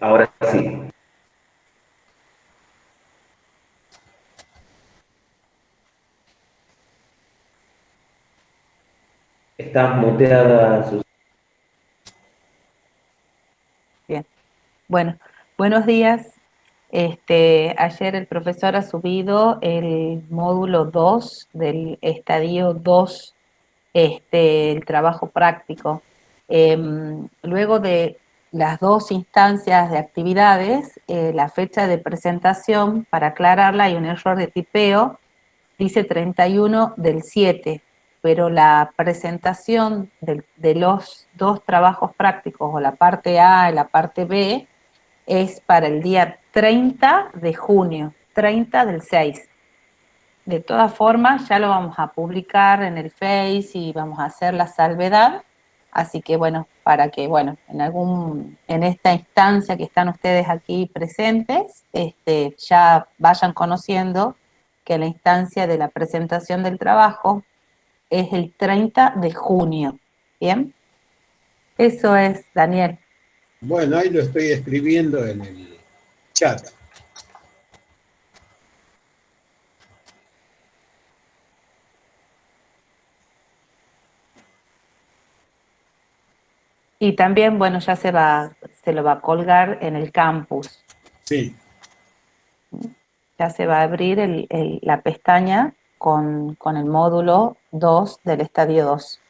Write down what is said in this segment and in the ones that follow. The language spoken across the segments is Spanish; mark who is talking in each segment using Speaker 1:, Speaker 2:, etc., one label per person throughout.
Speaker 1: Ahora sí. Estás muteada, Susana.
Speaker 2: Bien, bueno, buenos días. Ayer el profesor ha subido el módulo 2 del estadio 2, el trabajo práctico. Luego de las dos instancias de actividades, la fecha de presentación, para aclararla, hay un error de tipeo, dice 31/7, pero la presentación de los dos trabajos prácticos, o la parte A y la parte B, es para el día 30 de junio, 30/6. De todas formas, ya lo vamos a publicar en el Face y vamos a hacer la salvedad. Así que bueno, para que, bueno, en esta instancia que están ustedes aquí presentes, ya vayan conociendo que la instancia de la presentación del trabajo es el 30 de junio. ¿Bien? Eso es, Daniel.
Speaker 3: Bueno, ahí lo estoy escribiendo en el chat.
Speaker 2: Y también, bueno, ya se lo va a colgar en el campus.
Speaker 3: Sí.
Speaker 2: Ya se va a abrir la pestaña con el módulo 2 del estadio 2.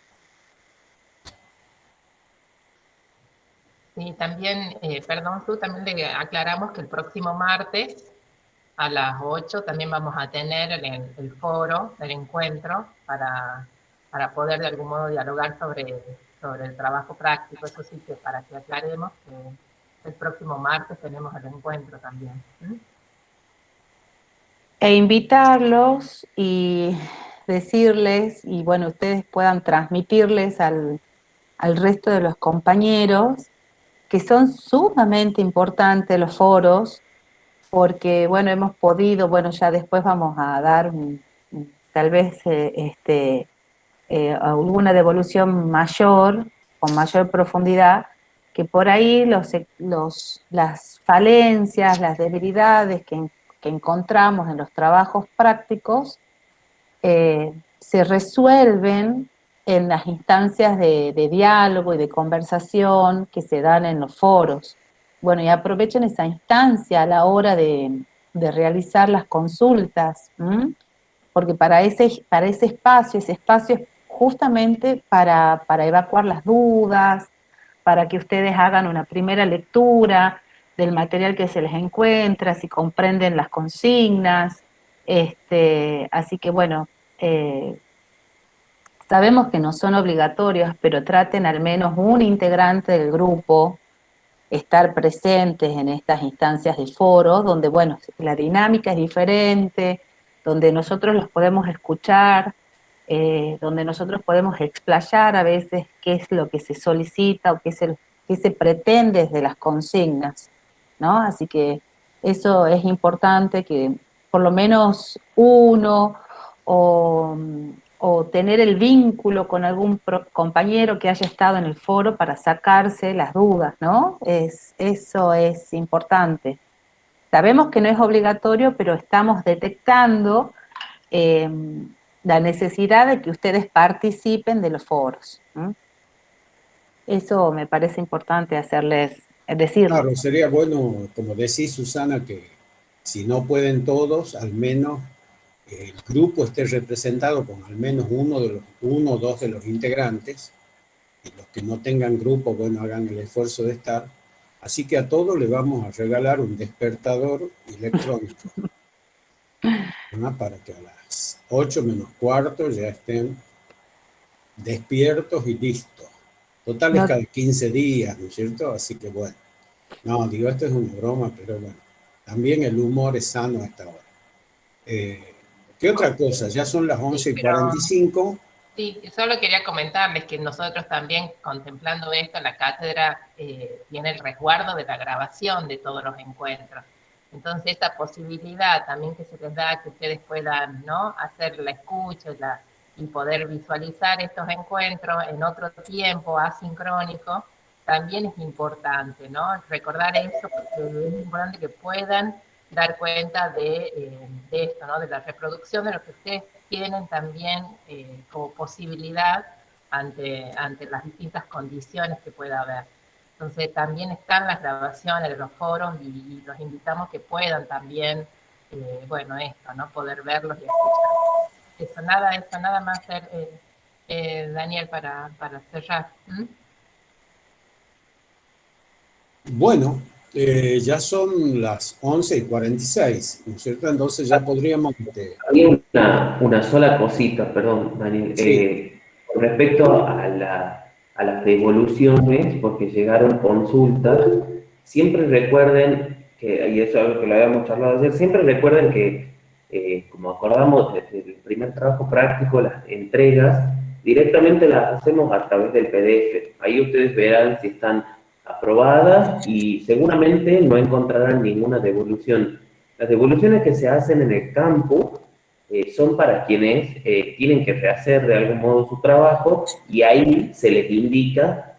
Speaker 4: Sí, también, perdón, Su, también le aclaramos que el próximo martes a las 8 también vamos a tener el foro del encuentro para poder de algún modo dialogar sobre el trabajo práctico. Eso sí, que para que aclaremos que el próximo martes tenemos el encuentro también. ¿Mm?
Speaker 2: E invitarlos y decirles, y bueno, ustedes puedan transmitirles al resto de los compañeros, que son sumamente importantes los foros, porque bueno, hemos podido, bueno, ya después vamos a dar tal vez alguna devolución mayor, con mayor profundidad, que por ahí las falencias, las debilidades que encontramos en los trabajos prácticos se resuelven en las instancias de diálogo y de conversación que se dan en los foros. Bueno, y aprovechen esa instancia a la hora de realizar las consultas, ¿m? Porque para ese espacio es justamente para evacuar las dudas, para que ustedes hagan una primera lectura del material que se les encuentra, si comprenden las consignas. Así que bueno, eh, sabemos que no son obligatorios, pero traten al menos un integrante del grupo estar presentes en estas instancias de foro, donde, bueno, la dinámica es diferente, donde nosotros los podemos escuchar, donde nosotros podemos explayar a veces qué es lo que se solicita o qué se pretende desde las consignas, ¿no? Así que eso es importante, que por lo menos uno o, o tener el vínculo con algún compañero que haya estado en el foro para sacarse las dudas, ¿no? Eso es importante. Sabemos que no es obligatorio, pero estamos detectando eh, la necesidad de que ustedes participen de los foros. ¿Mm? Eso me parece importante decirles.
Speaker 3: Claro, sería bueno, como decís, Susana, que si no pueden todos, al menos el grupo esté representado con al menos uno o dos de los integrantes, y los que no tengan grupo, bueno, hagan el esfuerzo de estar. Así que a todos les vamos a regalar un despertador electrónico, ¿no? Para que a las 8 menos cuarto ya estén despiertos y listos. Total es
Speaker 2: No,
Speaker 3: cada 15 días, ¿no es cierto? Así que bueno, no, digo, esto es una broma, pero bueno, también el humor es sano a esta hora. Eh, ¿Qué otra cosa? Ya son las
Speaker 4: Sí,
Speaker 3: 11:45.
Speaker 4: sí, solo quería comentarles que nosotros también, contemplando esto, la cátedra tiene el resguardo de la grabación de todos los encuentros. Entonces, esta posibilidad también que se les da, que ustedes puedan, ¿no?, hacer la escucha y poder visualizar estos encuentros en otro tiempo asincrónico, también es importante, ¿no? Recordar eso, porque es importante que puedan dar cuenta de esto, ¿no? De la reproducción de lo que ustedes tienen también como posibilidad ante las distintas condiciones que pueda haber. Entonces también están las grabaciones de los foros y los invitamos que puedan también, bueno, esto, ¿no? Poder verlos y escuchar. Eso nada más, Daniel, para cerrar. ¿Mm?
Speaker 3: Bueno, ya son las 11:46, ¿no es cierto? Entonces ya podríamos...
Speaker 1: Había una sola cosita, perdón, Daniel,
Speaker 3: sí,
Speaker 1: con respecto a las devoluciones, porque llegaron consultas, siempre recuerden que, y eso es algo que lo habíamos charlado ayer, siempre recuerden que, como acordamos desde el primer trabajo práctico, las entregas directamente las hacemos a través del PDF. Ahí ustedes verán si están aprobadas y seguramente no encontrarán ninguna devolución. Las devoluciones que se hacen en el campo son para quienes tienen que rehacer de algún modo su trabajo y ahí se les indica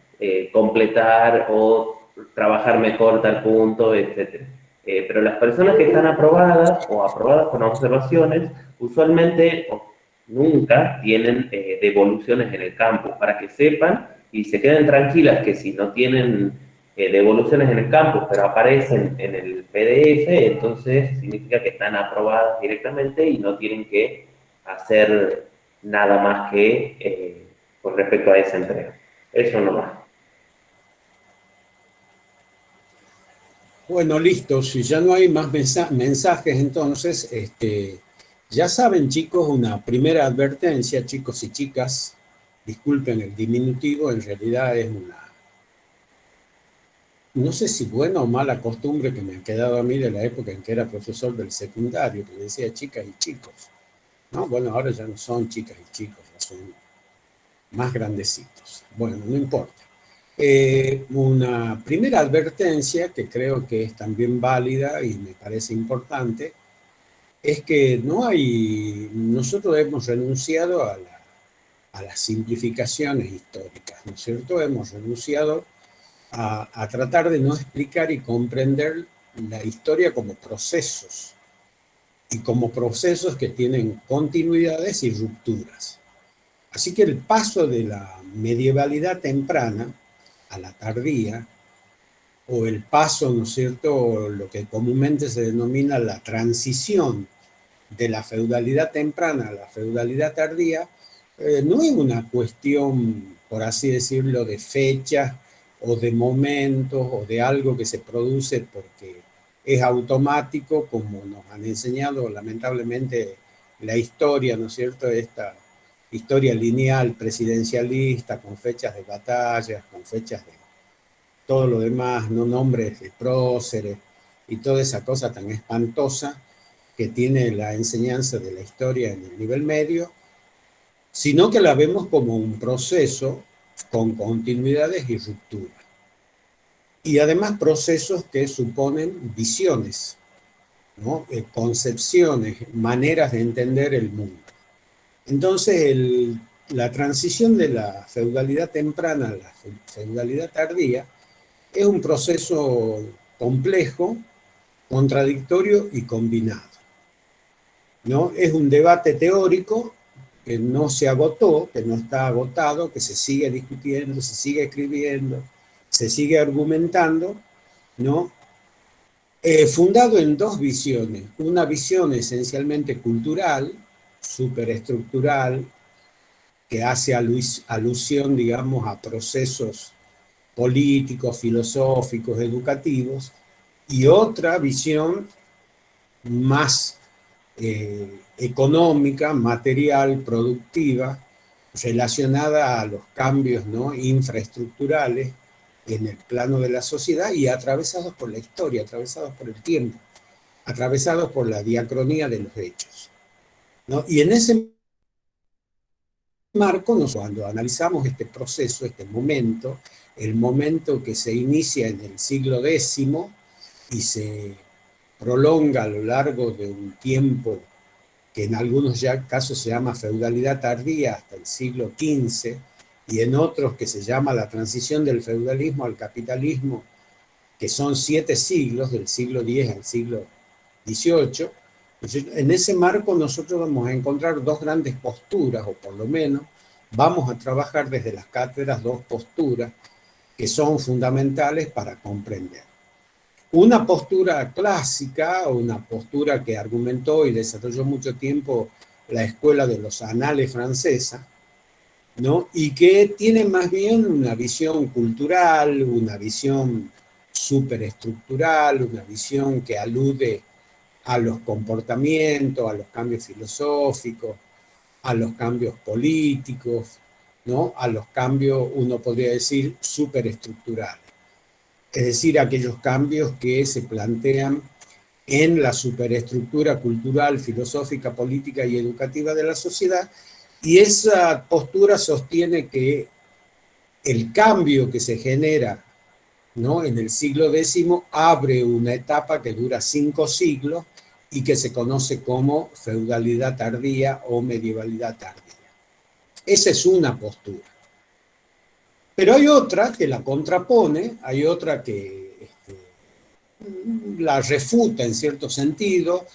Speaker 1: completar o trabajar mejor tal punto, etc. Pero las personas que están aprobadas o aprobadas con observaciones, usualmente o nunca tienen devoluciones en el campo, para que sepan y se queden tranquilas que si no tienen devoluciones en el campo, pero aparecen en el PDF, entonces significa que están aprobadas directamente y no tienen que hacer nada más que con respecto a esa entrega. Eso nomás.
Speaker 3: bueno, listo. Si ya no hay más mensajes, entonces, ya saben, chicos, una primera advertencia, chicos y chicas, disculpen el diminutivo, en realidad es una, no sé si buena o mala costumbre que me ha quedado a mí de la época en que era profesor del secundario, que le decía chicas y chicos, ¿no? Bueno, ahora ya no son chicas y chicos, ya son más grandecitos. Bueno, no importa. Una primera advertencia que creo que es también válida y me parece importante es que no hay, nosotros hemos renunciado a las simplificaciones históricas, ¿no es cierto? Hemos renunciado a tratar de no explicar y comprender la historia como procesos y como procesos que tienen continuidades y rupturas. Así que el paso de la medievalidad temprana a la tardía, o el paso, ¿no es cierto?, lo que comúnmente se denomina la transición de la feudalidad temprana a la feudalidad tardía, no es una cuestión, por así decirlo, de fechas o de momentos o de algo que se produce porque es automático, como nos han enseñado lamentablemente la historia, ¿no es cierto?, esta historia lineal presidencialista, con fechas de batallas, con fechas de todo lo demás, no nombres de próceres y toda esa cosa tan espantosa que tiene la enseñanza de la historia en el nivel medio, sino que la vemos como un proceso con continuidades y rupturas. Y además procesos que suponen visiones, ¿no? Concepciones, maneras de entender el mundo. Entonces, la transición de la feudalidad temprana a la feudalidad tardía es un proceso complejo, contradictorio y combinado, ¿no? Es un debate teórico que no se agotó, que no está agotado, que se sigue discutiendo, se sigue escribiendo, se sigue argumentando, ¿no? Fundado en dos visiones. Una visión esencialmente cultural, superestructural, que hace alusión, digamos, a procesos políticos, filosóficos, educativos, y otra visión más económica, material, productiva, relacionada a los cambios, ¿no?, infraestructurales en el plano de la sociedad y atravesados por la historia, atravesados por el tiempo, atravesados por la diacronía de los hechos, ¿no? Y en ese marco, cuando analizamos este proceso, este momento, el momento que se inicia en el siglo X y se prolonga a lo largo de un tiempo que en algunos casos se llama feudalidad tardía hasta el siglo XV y en otros que se llama la transición del feudalismo al capitalismo, que son 7 siglos, del siglo X al siglo XVIII. En ese marco nosotros vamos a encontrar dos grandes posturas, o por lo menos vamos a trabajar desde las cátedras dos posturas que son fundamentales para comprender. Una postura clásica, o una postura que argumentó y desarrolló mucho tiempo la escuela de los anales francesa, ¿no? Y que tiene más bien una visión cultural, una visión superestructural, una visión que alude a los comportamientos, a los cambios filosóficos, a los cambios políticos, ¿no? A los cambios, uno podría decir, superestructurales. Es decir, aquellos cambios que se plantean en la superestructura cultural, filosófica, política y educativa de la sociedad, y esa postura sostiene que el cambio que se genera, ¿no?, en el siglo X abre una etapa que dura 5 siglos y que se conoce como feudalidad tardía o medievalidad tardía. Esa es una postura. Pero hay otra que la contrapone, hay otra que la refuta en cierto sentido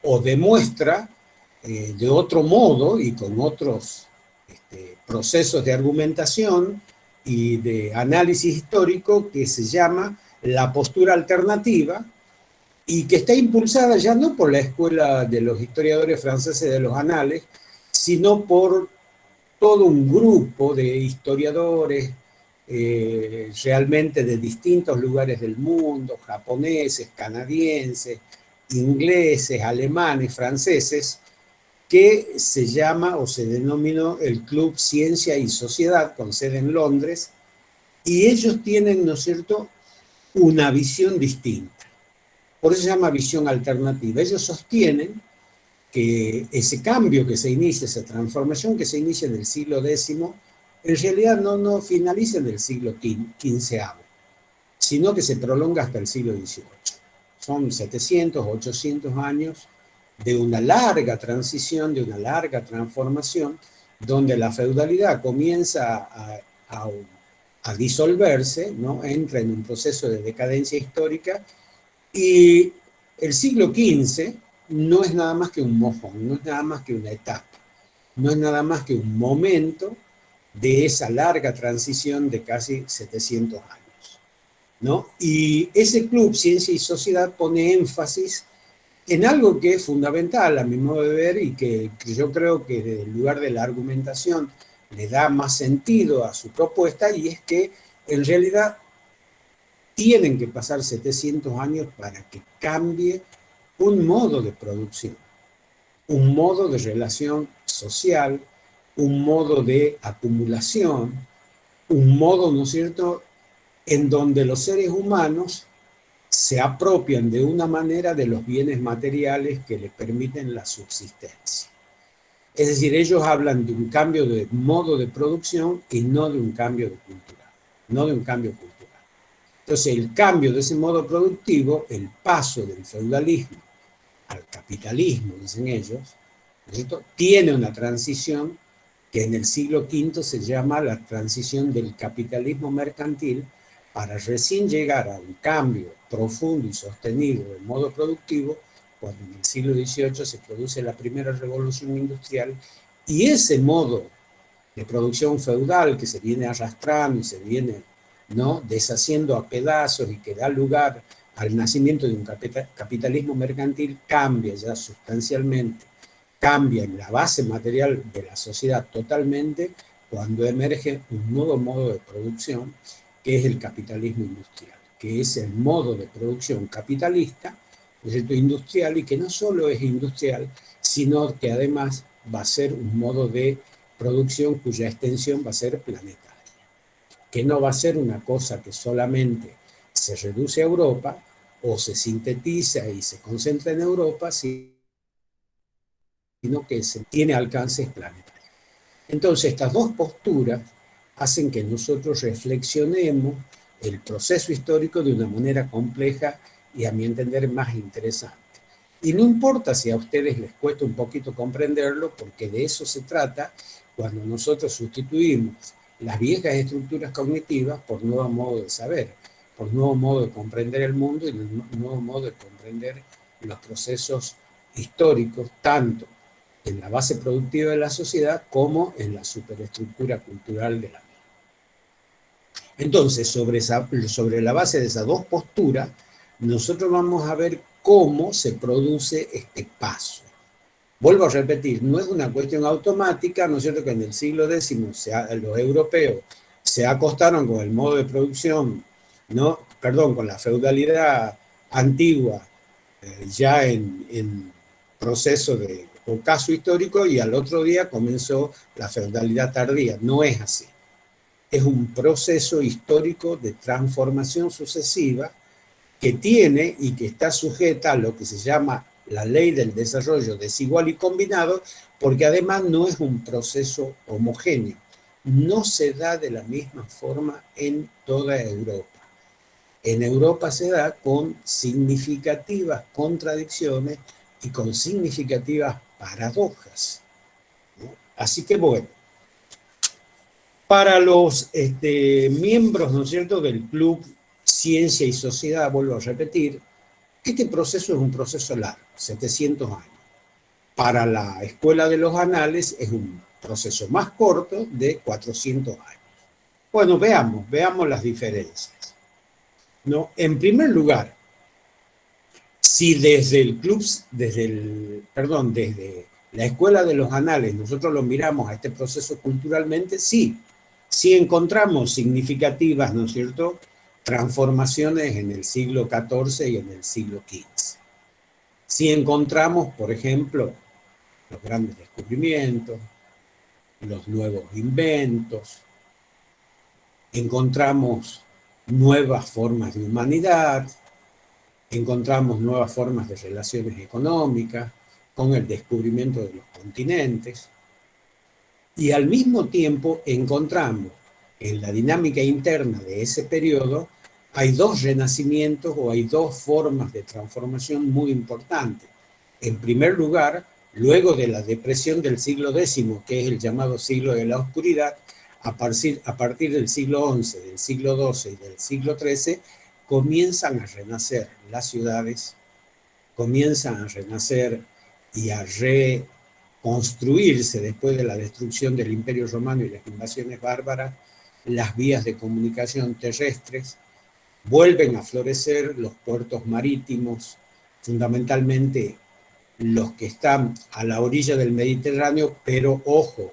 Speaker 3: o demuestra de otro modo y con otros procesos de argumentación y de análisis histórico, que se llama la postura alternativa, y que está impulsada ya no por la escuela de los historiadores franceses de los anales, sino por todo un grupo de historiadores realmente de distintos lugares del mundo, japoneses, canadienses, ingleses, alemanes, franceses, que se llama o se denominó el Club Ciencia y Sociedad, con sede en Londres, y ellos tienen, ¿no es cierto?, una visión distinta. Por eso se llama visión alternativa. Ellos sostienen que ese cambio que se inicia, esa transformación que se inicia en el siglo X, en realidad no finaliza en el siglo XV, sino que se prolonga hasta el siglo XVIII. Son 700, 800 años de una larga transición, de una larga transformación, donde la feudalidad comienza a disolverse, ¿no? Entra en un proceso de decadencia histórica, y el siglo XV no es nada más que un mojón, no es nada más que una etapa, no es nada más que un momento de esa larga transición de casi 700 años, ¿no? Y ese Club Ciencia y Sociedad pone énfasis en algo que es fundamental a mi modo de ver y que yo creo que desde el lugar de la argumentación le da más sentido a su propuesta, y es que en realidad tienen que pasar 700 años para que cambie un modo de producción, un modo de relación social, un modo de acumulación, un modo, ¿no es cierto?, en donde los seres humanos se apropian de una manera de los bienes materiales que les permiten la subsistencia. Es decir, ellos hablan de un cambio de modo de producción y no de un cambio de cultural, no de un cambio cultural. Entonces, el cambio de ese modo productivo, el paso del feudalismo al capitalismo, dicen ellos, ¿cierto?, tiene una transición que en el siglo V se llama la transición del capitalismo mercantil, para recién llegar a un cambio profundo y sostenido del modo productivo, cuando en el siglo XVIII se produce la primera revolución industrial, y ese modo de producción feudal que se viene arrastrando y se viene, ¿no?, deshaciendo a pedazos y que da lugar al nacimiento de un capitalismo mercantil, cambia ya sustancialmente, cambia en la base material de la sociedad totalmente, cuando emerge un nuevo modo de producción, que es el capitalismo industrial, que es el modo de producción capitalista, ¿cierto?, industrial, y que no solo es industrial, sino que además va a ser un modo de producción cuya extensión va a ser planetaria, que no va a ser una cosa que solamente se reduce a Europa o se sintetiza y se concentra en Europa, sino que tiene alcances planetarios. Entonces, estas dos posturas hacen que nosotros reflexionemos el proceso histórico de una manera compleja y, a mi entender, más interesante. Y no importa si a ustedes les cuesta un poquito comprenderlo, porque de eso se trata cuando nosotros sustituimos las viejas estructuras cognitivas por nuevo modo de saber, por nuevo modo de comprender el mundo y nuevo modo de comprender los procesos históricos, tanto en la base productiva de la sociedad como en la superestructura cultural de la misma. Entonces, sobre la base de esas dos posturas, nosotros vamos a ver cómo se produce este paso. Vuelvo a repetir, no es una cuestión automática, ¿no es cierto?, que en el siglo X los europeos se acostaron con el modo de producción, ¿no? Perdón, con la feudalidad antigua, ya en proceso de ocaso histórico, y al otro día comenzó la feudalidad tardía. No es así. Es un proceso histórico de transformación sucesiva que tiene y que está sujeta a lo que se llama la ley del desarrollo desigual y combinado, porque además no es un proceso homogéneo. No se da de la misma forma en toda Europa. En Europa se da con significativas contradicciones y con significativas paradojas, ¿no? Así que bueno, para los miembros, ¿no es cierto?, del Club Ciencia y Sociedad, vuelvo a repetir, este proceso es un proceso largo, 700 años. Para la Escuela de los Anales es un proceso más corto de 400 años. Bueno, veamos las diferencias, ¿no? En primer lugar, si desde la Escuela de los Anales nosotros lo miramos a este proceso culturalmente, sí encontramos significativas, ¿no es cierto?, transformaciones en el siglo XIV y en el siglo XV. Si encontramos, por ejemplo, los grandes descubrimientos, los nuevos inventos, encontramos nuevas formas de humanidad, encontramos nuevas formas de relaciones económicas, con el descubrimiento de los continentes, y al mismo tiempo encontramos en la dinámica interna de ese periodo, hay dos renacimientos o hay dos formas de transformación muy importantes. En primer lugar, luego de la depresión del siglo X, que es el llamado siglo de la oscuridad, a partir del siglo XI, del siglo XII y del siglo XIII, comienzan a renacer las ciudades, comienzan a renacer y a reconstruirse después de la destrucción del Imperio Romano y las invasiones bárbaras, las vías de comunicación terrestres, vuelven a florecer los puertos marítimos, fundamentalmente los que están a la orilla del Mediterráneo, pero ojo,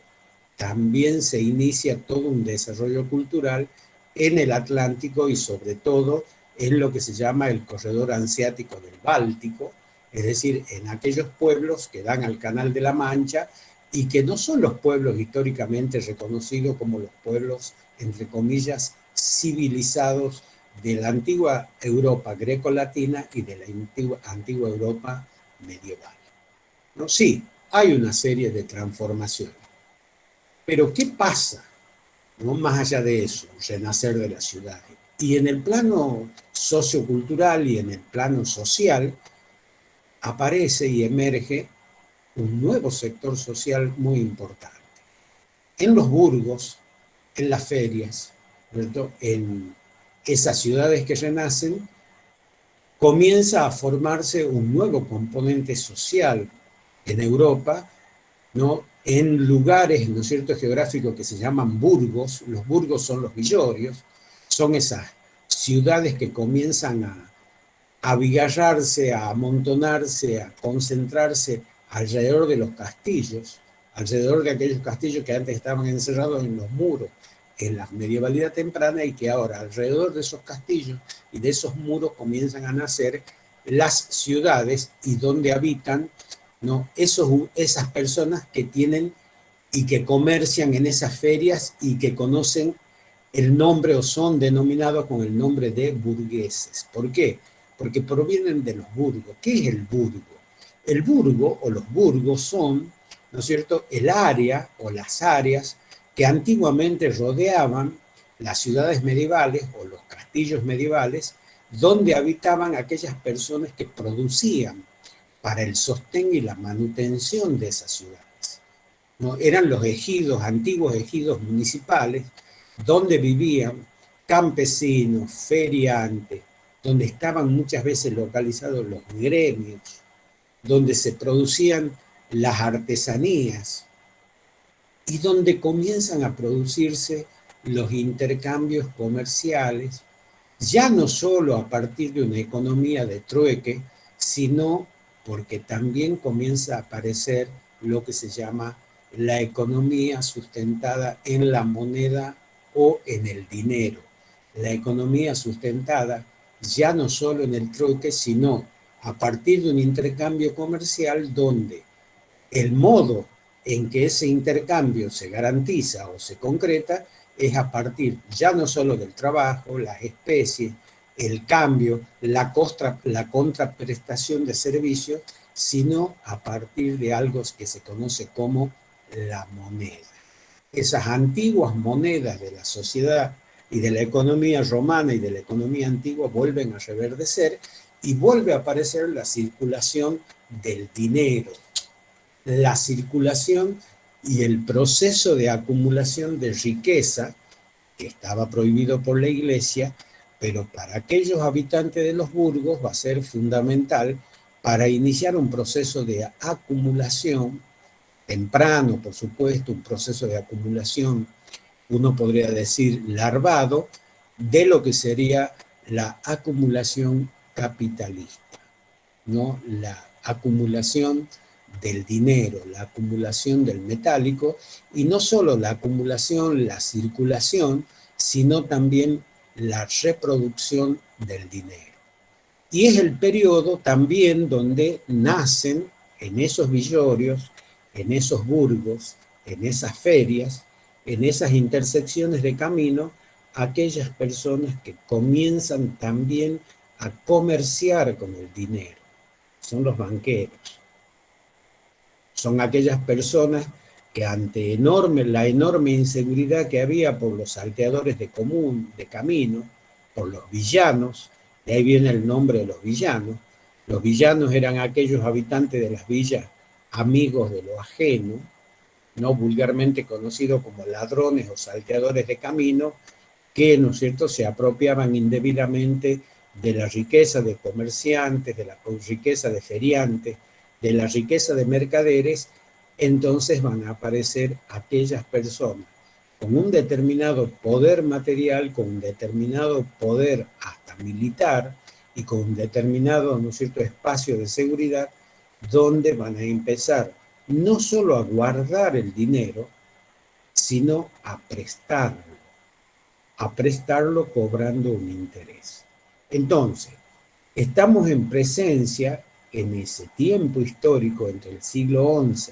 Speaker 3: también se inicia todo un desarrollo cultural en el Atlántico y sobre todo en lo que se llama el corredor hanseático del Báltico, es decir, en aquellos pueblos que dan al Canal de la Mancha y que no son los pueblos históricamente reconocidos como los pueblos, entre comillas, civilizados de la antigua Europa greco-latina y de la antigua Europa medieval, ¿no? Sí, hay una serie de transformaciones. Pero ¿qué pasa, ¿no?, más allá de eso, renacer de las ciudades? Y en el plano sociocultural y en el plano social aparece y emerge un nuevo sector social muy importante. En los burgos, en las ferias, ¿cierto?, en esas ciudades que renacen, comienza a formarse un nuevo componente social en Europa, ¿no?, en lugares, ¿no es cierto?, geográficos que se llaman burgos. Los burgos son los villorios, son esas ciudades que comienzan a abigarrarse, a amontonarse, a concentrarse alrededor de los castillos, alrededor de aquellos castillos que antes estaban encerrados en los muros en la medievalidad temprana y que ahora alrededor de esos castillos y de esos muros comienzan a nacer las ciudades y donde habitan, ¿no?, esas personas que tienen y que comercian en esas ferias y que conocen el nombre o son denominados con el nombre de burgueses. ¿Por qué? Porque provienen de los burgos. ¿Qué es el burgo? El burgo o los burgos son, ¿no es cierto?, el área o las áreas que antiguamente rodeaban las ciudades medievales o los castillos medievales, donde habitaban aquellas personas que producían para el sostén y la manutención de esas ciudades, ¿no? Eran los ejidos, antiguos ejidos municipales, donde vivían campesinos, feriantes, donde estaban muchas veces localizados los gremios, donde se producían las artesanías y donde comienzan a producirse los intercambios comerciales, ya no solo a partir de una economía de trueque, sino porque también comienza a aparecer lo que se llama la economía sustentada en la moneda o en el dinero. La economía sustentada ya no solo en el trueque, sino a partir de un intercambio comercial donde el modo en que ese intercambio se garantiza o se concreta es a partir ya no solo del trabajo, las especies, el cambio, la contraprestación de servicios, sino a partir de algo que se conoce como la moneda. Esas antiguas monedas de la sociedad y de la economía romana y de la economía antigua vuelven a reverdecer y vuelve a aparecer la circulación del dinero, la circulación y el proceso de acumulación de riqueza que estaba prohibido por la Iglesia, pero para aquellos habitantes de los burgos va a ser fundamental para iniciar un proceso de acumulación temprano, por supuesto, un proceso de acumulación, uno podría decir larvado, de lo que sería la acumulación capitalista, ¿no? La acumulación del dinero, la acumulación del metálico, y no solo la acumulación, la circulación, sino también la reproducción del dinero. Y es el periodo también donde nacen en esos villorios, en esos burgos, en esas ferias, en esas intersecciones de camino, aquellas personas que comienzan también a comerciar con el dinero. Son los banqueros. Son aquellas personas que ante la enorme inseguridad que había por los salteadores de camino, por los villanos, de ahí viene el nombre de los villanos. Los villanos eran aquellos habitantes de las villas amigos de lo ajeno, no vulgarmente conocidos como ladrones o salteadores de camino, que, ¿no es cierto?, se apropiaban indebidamente de la riqueza de comerciantes, de la riqueza de feriantes, de la riqueza de mercaderes. Entonces van a aparecer aquellas personas con un determinado poder material, con un determinado poder hasta militar y con un determinado, ¿no es cierto?, espacio de seguridad, donde van a empezar no solo a guardar el dinero, sino a prestarlo cobrando un interés. Entonces, estamos en presencia en ese tiempo histórico entre el siglo XI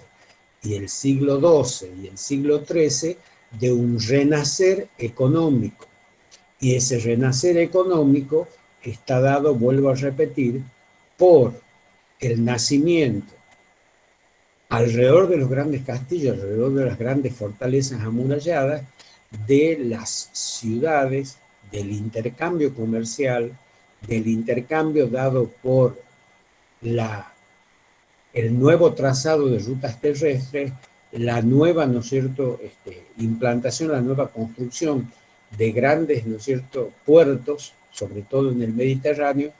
Speaker 3: y el siglo XII y el siglo XIII de un renacer económico. Y ese renacer económico está dado, vuelvo a repetir, por el nacimiento alrededor de los grandes castillos, alrededor de las grandes fortalezas amuralladas, de las ciudades, del intercambio comercial, del intercambio dado por el nuevo trazado de rutas terrestres, la nueva, ¿no es cierto?, implantación, la nueva construcción de grandes, ¿no es cierto?, puertos, sobre todo en el Mediterráneo,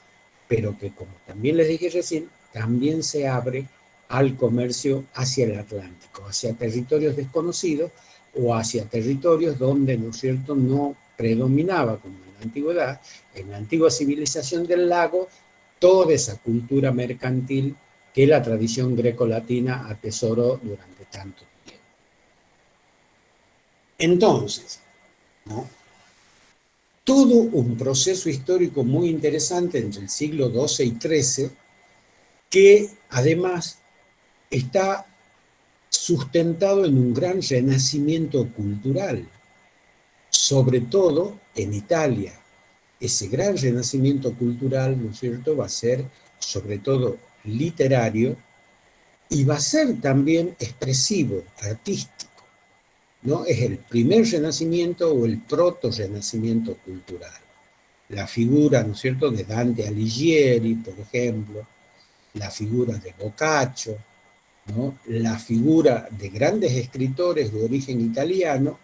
Speaker 3: pero que, como también les dije recién, también se abre al comercio hacia el Atlántico, hacia territorios desconocidos o hacia territorios donde, ¿no es cierto?, no predominaba, como en la antigüedad, en la antigua civilización del lago, toda esa cultura mercantil que la tradición grecolatina atesoró durante tanto tiempo. Entonces, ¿no?, todo un proceso histórico muy interesante entre el siglo XII y XIII, que además está sustentado en un gran renacimiento cultural, sobre todo en Italia. Ese gran renacimiento cultural, ¿no es cierto?, va a ser sobre todo literario y va a ser también expresivo, artístico, ¿no? Es el primer renacimiento o el proto-renacimiento cultural. La figura, ¿no es cierto?, de Dante Alighieri, por ejemplo, la figura de Boccaccio, ¿no?, la figura de grandes escritores de origen italiano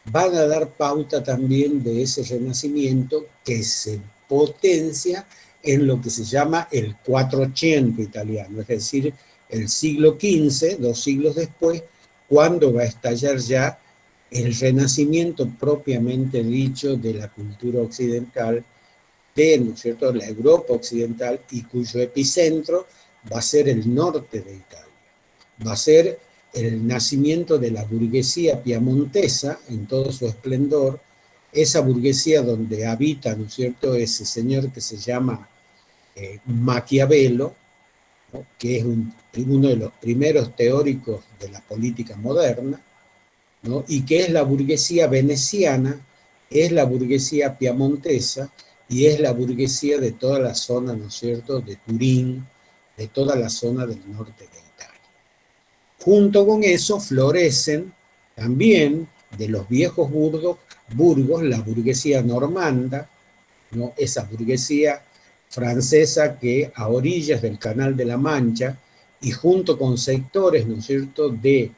Speaker 3: van a dar pauta también de ese renacimiento que se potencia en lo que se llama el 400 italiano, es decir, el siglo XV, 2 siglos después, cuando va a estallar ya el renacimiento propiamente dicho de la cultura occidental, de, ¿no es cierto?, la Europa occidental, y cuyo epicentro va a ser el norte de Italia. Va a ser el nacimiento de la burguesía piamontesa en todo su esplendor, esa burguesía donde habita, ¿no es cierto?, ese señor que se llama Maquiavelo, ¿no?, que es uno de los primeros teóricos de la política moderna, ¿no?, y que es la burguesía veneciana, es la burguesía piamontesa y es la burguesía de toda la zona, ¿no es cierto?, de Turín, de toda la zona del norte de Italia. Junto con eso florecen también de los viejos burgos la burguesía normanda, ¿no?, esa burguesía francesa que a orillas del Canal de la Mancha y junto con sectores, ¿no es cierto?, de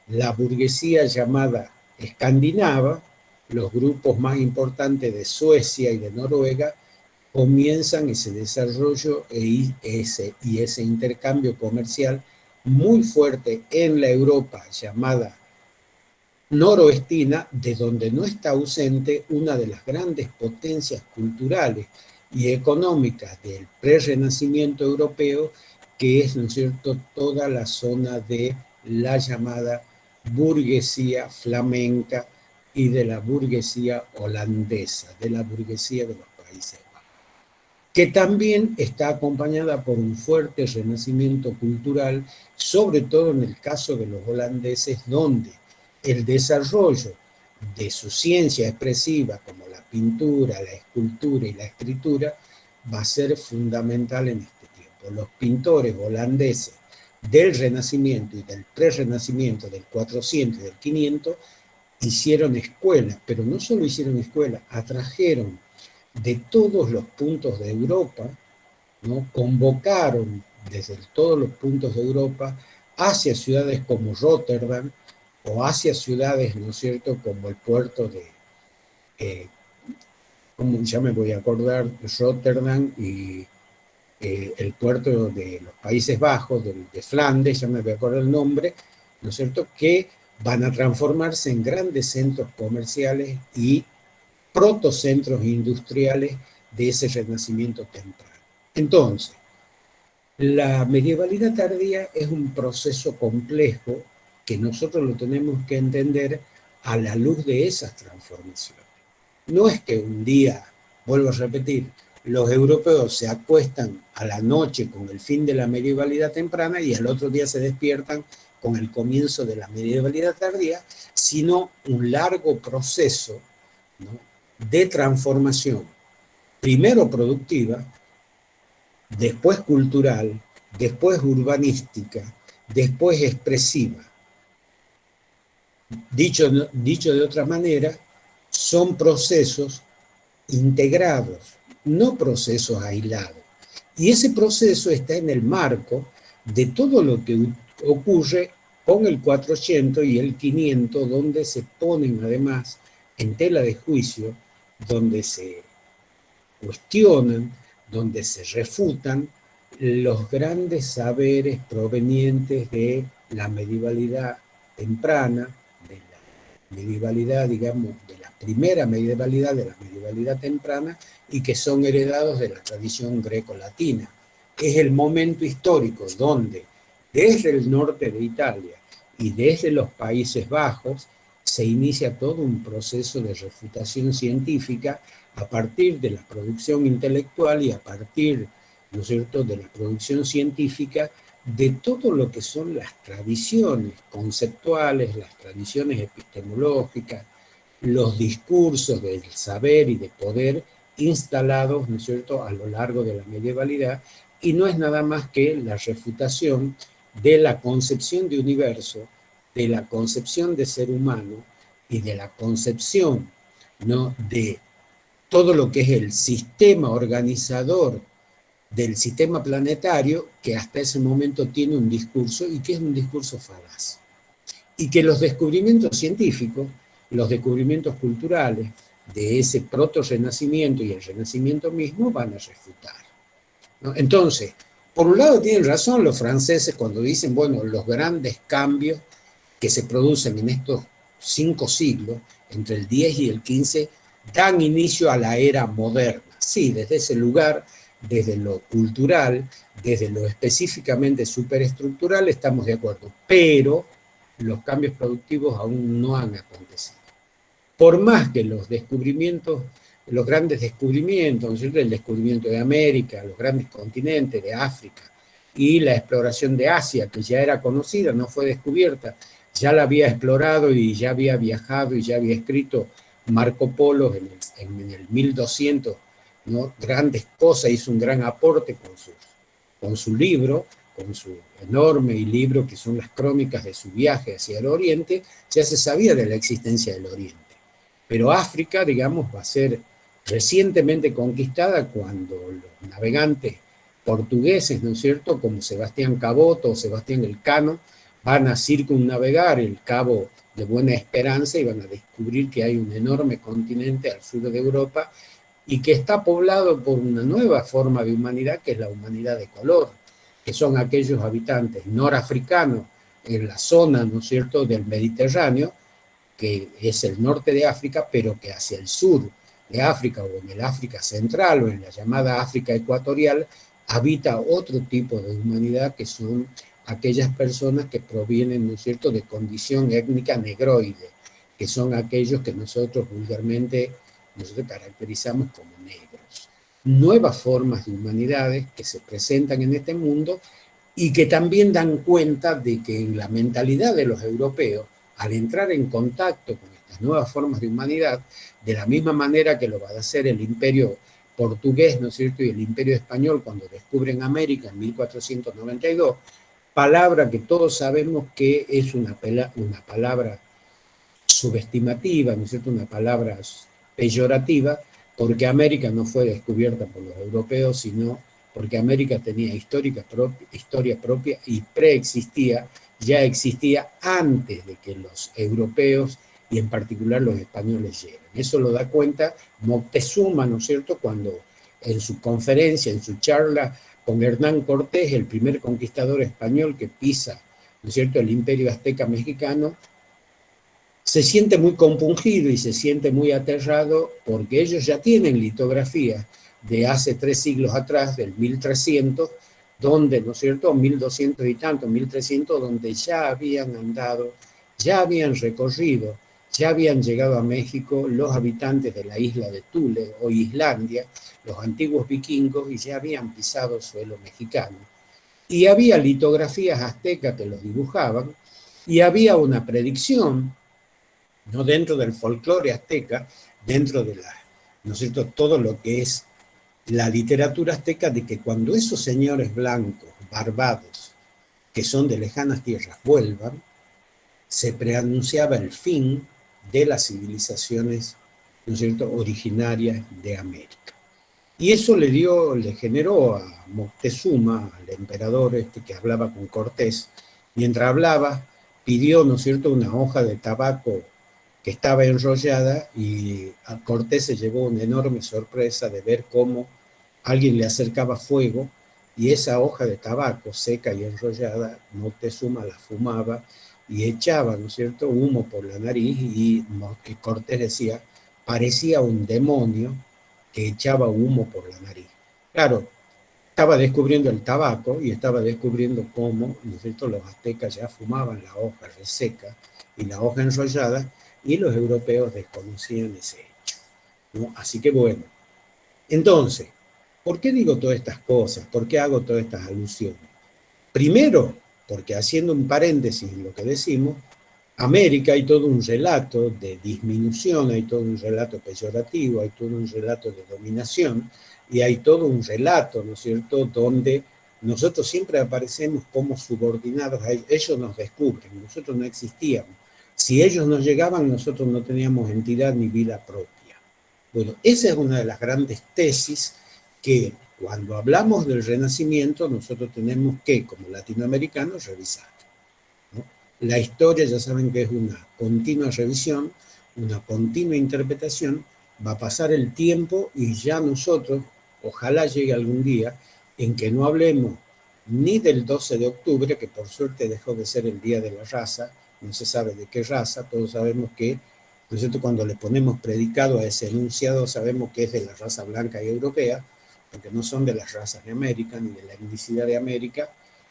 Speaker 3: la burguesía llamada escandinava, los grupos más importantes de Suecia y de Noruega, comienzan ese desarrollo y ese intercambio comercial muy fuerte en la Europa llamada noroestina, de donde no está ausente una de las grandes potencias culturales y económicas del prerrenacimiento europeo, que es, ¿no es cierto?, toda la zona de la llamada burguesía flamenca y de la burguesía holandesa, de la burguesía de los Países Bajos, que también está acompañada por un fuerte renacimiento cultural, sobre todo en el caso de los holandeses, donde el desarrollo de su ciencia expresiva, como la pintura, la escultura y la escritura, va a ser fundamental en este tiempo. Los pintores holandeses del Renacimiento y del Prerrenacimiento, del 400 y del 500, hicieron escuela, pero no solo hicieron escuela, atrajeron de todos los puntos de Europa, ¿no?, convocaron desde todos los puntos de Europa hacia ciudades como Rotterdam o hacia ciudades, ¿no es cierto?, como el puerto de, como ya me voy a acordar, Rotterdam y el puerto de los Países Bajos, de Flandes, ya me voy a acordar el nombre, ¿no es cierto?, que van a transformarse en grandes centros comerciales y protocentros industriales de ese renacimiento temprano. Entonces, la medievalidad tardía es un proceso complejo que nosotros lo tenemos que entender a la luz de esas transformaciones. No es que un día, vuelvo a repetir, los europeos se acuestan a la noche con el fin de la medievalidad temprana y al otro día se despiertan con el comienzo de la medievalidad tardía, sino un largo proceso, ¿no?, de transformación, primero productiva, después cultural, después urbanística, después expresiva. Dicho de otra manera, son procesos integrados, no procesos aislados. Y ese proceso está en el marco de todo lo que ocurre con el 400 y el 500, donde se ponen además en tela de juicio, donde se cuestionan, donde se refutan los grandes saberes provenientes de la medievalidad temprana, de la medievalidad, digamos, de la primera medievalidad, de la medievalidad temprana, y que son heredados de la tradición greco-latina. Es el momento histórico donde desde el norte de Italia y desde los Países Bajos se inicia todo un proceso de refutación científica a partir de la producción intelectual y a partir, ¿no es cierto?, de la producción científica de todo lo que son las tradiciones conceptuales, las tradiciones epistemológicas, los discursos del saber y de poder instalados, ¿no es cierto?, a lo largo de la medievalidad, y no es nada más que la refutación de la concepción de universo, de la concepción de ser humano y de la concepción, ¿no?, de todo lo que es el sistema organizador del sistema planetario, que hasta ese momento tiene un discurso y que es un discurso falaz. Y que los descubrimientos científicos los descubrimientos culturales de ese proto-renacimiento y el renacimiento mismo van a refutar, ¿no? Entonces, por un lado tienen razón los franceses cuando dicen, bueno, los grandes cambios que se producen en estos 5 siglos, entre el 10 y el 15, dan inicio a la era moderna. Sí, desde ese lugar, desde lo cultural, desde lo específicamente superestructural, estamos de acuerdo, pero los cambios productivos aún no han acontecido. Por más que los descubrimientos, los grandes descubrimientos, ¿no es cierto? El descubrimiento de América, los grandes continentes de África y la exploración de Asia, que ya era conocida, no fue descubierta, ya la había explorado y ya había viajado y ya había escrito Marco Polo en el 1200, ¿no? Grandes cosas, hizo un gran aporte con su libro, con su enorme libro que son las crónicas de su viaje hacia el Oriente, ya se sabía de la existencia del Oriente. Pero África, digamos, va a ser recientemente conquistada cuando los navegantes portugueses, ¿no es cierto?, como Sebastián Caboto o Sebastián Elcano, van a circunnavegar el Cabo de Buena Esperanza y van a descubrir que hay un enorme continente al sur de Europa y que está poblado por una nueva forma de humanidad, que es la humanidad de color, que son aquellos habitantes norafricanos en la zona, ¿no es cierto?, del Mediterráneo, que es el norte de África, pero que hacia el sur de África o en el África central o en la llamada África ecuatorial habita otro tipo de humanidad que son aquellas personas que provienen, ¿no es cierto?, de condición étnica negroide, que son aquellos que nosotros vulgarmente caracterizamos como negros. Nuevas formas de humanidades que se presentan en este mundo y que también dan cuenta de que en la mentalidad de los europeos, al entrar en contacto con estas nuevas formas de humanidad, de la misma manera que lo va a hacer el imperio portugués, ¿no es cierto?, y el imperio español cuando descubren América en 1492, palabra que todos sabemos que es una palabra subestimativa, ¿no es cierto?, una palabra peyorativa, porque América no fue descubierta por los europeos, sino porque América tenía historia propia y preexistía, ya existía antes de que los europeos y en particular los españoles lleguen. Eso lo da cuenta Moctezuma, ¿no es cierto?, cuando en su conferencia, en su charla con Hernán Cortés, el primer conquistador español que pisa, ¿no es cierto?, el imperio azteca mexicano, se siente muy compungido y se siente muy aterrado porque ellos ya tienen litografías de hace 3 siglos atrás, del 1300, donde, ¿no es cierto?, 1200 y tanto, 1300, donde ya habían andado, ya habían recorrido, ya habían llegado a México los habitantes de la isla de Thule o Islandia, los antiguos vikingos, y ya habían pisado suelo mexicano. Y había litografías aztecas que los dibujaban, y había una predicción, no dentro del folclore azteca, dentro de la, ¿no es cierto?, todo lo que es la literatura azteca, de que cuando esos señores blancos, barbados, que son de lejanas tierras, vuelvan, se preanunciaba el fin de las civilizaciones, ¿no es cierto?, originarias de América. Y eso le generó a Moctezuma, al emperador que hablaba con Cortés, mientras hablaba, pidió, ¿no es cierto?, una hoja de tabaco que estaba enrollada, y a Cortés se llevó una enorme sorpresa de ver cómo alguien le acercaba fuego y esa hoja de tabaco seca y enrollada, Moctezuma la fumaba y echaba, ¿no es cierto?, humo por la nariz, y Cortés decía, parecía un demonio que echaba humo por la nariz. Claro, estaba descubriendo el tabaco y estaba descubriendo cómo, ¿no es cierto?, los aztecas ya fumaban la hoja reseca y la hoja enrollada, y los europeos desconocían ese hecho, ¿no? Así que bueno, entonces, ¿por qué digo todas estas cosas? ¿Por qué hago todas estas alusiones? Primero, porque haciendo un paréntesis en lo que decimos, América hay todo un relato de disminución, hay todo un relato peyorativo, hay todo un relato de dominación, y hay todo un relato, ¿no es cierto?, donde nosotros siempre aparecemos como subordinados a ellos. Ellos nos descubren, nosotros no existíamos. Si ellos nos llegaban, nosotros no teníamos entidad ni vida propia. Bueno, esa es una de las grandes tesis que cuando hablamos del Renacimiento nosotros tenemos que, como latinoamericanos, revisar, ¿no? La historia ya saben que es una continua revisión, una continua interpretación, va a pasar el tiempo y ya nosotros, ojalá llegue algún día, en que no hablemos ni del 12 de octubre, que por suerte dejó de ser el Día de la Raza, no se sabe de qué raza, todos sabemos que, ¿no es cierto?, cuando le ponemos predicado a ese enunciado, sabemos que es de la raza blanca y europea, porque no son de las razas de América, ni de la etnicidad de América,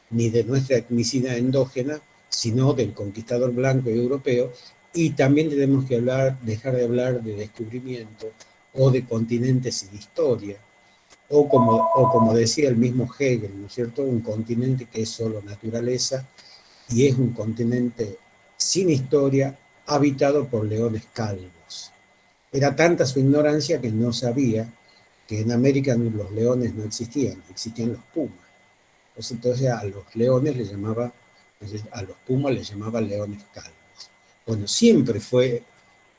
Speaker 3: ni de nuestra etnicidad endógena, sino del conquistador blanco y europeo, y también tenemos que dejar de hablar de descubrimiento o de continentes y de historia, o como decía el mismo Hegel, ¿no es cierto?, un continente que es solo naturaleza y es un continente sin historia, habitado por leones calvos. Era tanta su ignorancia que no sabía que en América los leones no existían, existían los pumas. Entonces a los leones les llamaba, a los pumas les llamaba leones calvos. Bueno, siempre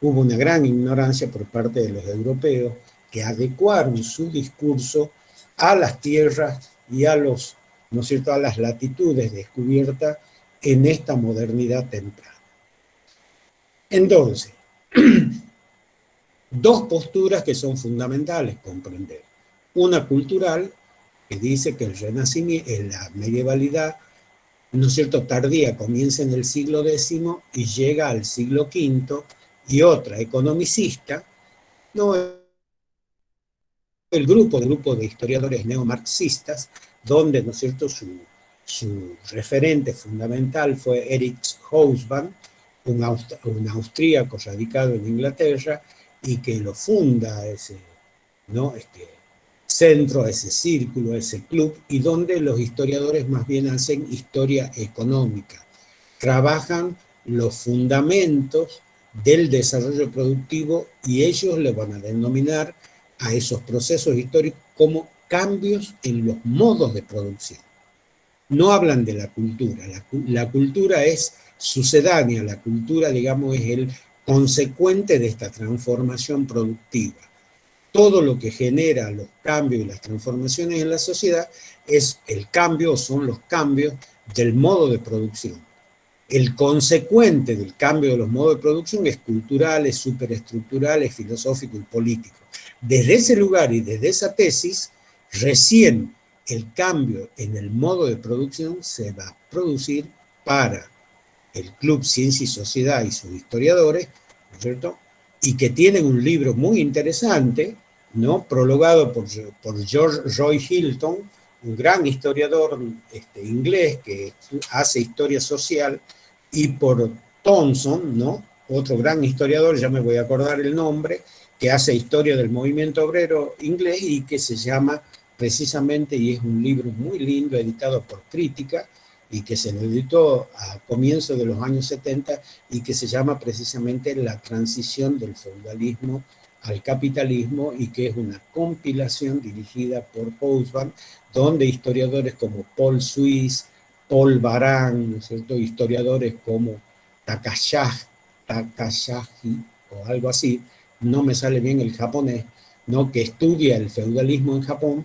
Speaker 3: hubo una gran ignorancia por parte de los europeos que adecuaron su discurso a las tierras y a los, ¿no es cierto?, a las latitudes descubiertas en esta modernidad temprana. Entonces, dos posturas que son fundamentales comprender. Una cultural, que dice que el renacimiento, la medievalidad, ¿no es cierto?, tardía, comienza en el siglo X y llega al siglo V, y otra economicista, no el grupo de historiadores neomarxistas, donde, ¿no es cierto?, su referente fundamental fue Erich Hobsbawm, un austríaco radicado en Inglaterra, y que lo funda ese, ¿no?, centro, ese círculo, ese club, y donde los historiadores más bien hacen historia económica, trabajan los fundamentos del desarrollo productivo y ellos le van a denominar a esos procesos históricos como cambios en los modos de producción. No hablan de la cultura, la cultura es sucedánea, la cultura, digamos, es el consecuente de esta transformación productiva. Todo lo que genera los cambios y las transformaciones en la sociedad es el cambio, son los cambios del modo de producción. El consecuente del cambio de los modos de producción es cultural, es superestructural, es filosófico y político. Desde ese lugar y desde esa tesis, recién el cambio en el modo de producción se va a producir para el Club Ciencia y Sociedad y sus historiadores, ¿no es cierto?, y que tienen un libro muy interesante, ¿no?, prologado por George Roy Hilton, un gran historiador inglés que hace historia social, y por Thompson, ¿no?, otro gran historiador, ya me voy a acordar el nombre, que hace historia del movimiento obrero inglés y que se llama precisamente, y es un libro muy lindo, editado por Crítica, y que se lo editó a comienzos de los años 70, y que se llama precisamente La transición del feudalismo al capitalismo, y que es una compilación dirigida por Hobsbawm, donde historiadores como Paul Suisse, Paul Baran, ¿no es cierto?, historiadores como Takahashi o algo así, no me sale bien el japonés, ¿no?, que estudia el feudalismo en Japón,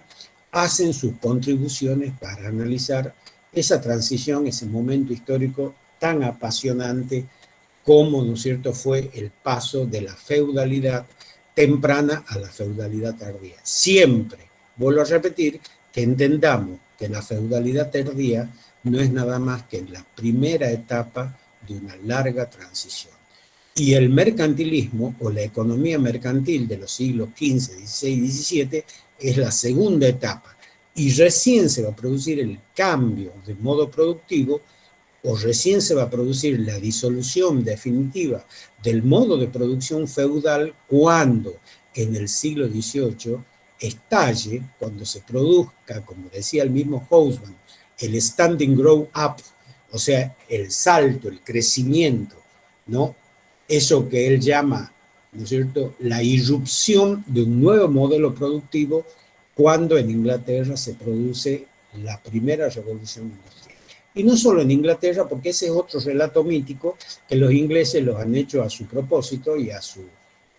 Speaker 3: hacen sus contribuciones para analizar esa transición, ese momento histórico tan apasionante como, ¿no es cierto?, fue el paso de la feudalidad temprana a la feudalidad tardía. Siempre, vuelvo a repetir, que entendamos que la feudalidad tardía no es nada más que la primera etapa de una larga transición. Y el mercantilismo o la economía mercantil de los siglos XV, XVI y XVII es la segunda etapa. Y recién se va a producir el cambio de modo productivo, o recién se va a producir la disolución definitiva del modo de producción feudal cuando en el siglo XVIII estalle, cuando se produzca, como decía el mismo Hobsbawm, el standing grow up, o sea, el salto, el crecimiento, ¿no? Eso que él llama, ¿no es cierto?, la irrupción de un nuevo modelo productivo cuando en Inglaterra se produce la primera revolución industrial. Y no solo en Inglaterra, porque ese es otro relato mítico que los ingleses los han hecho a su propósito y a su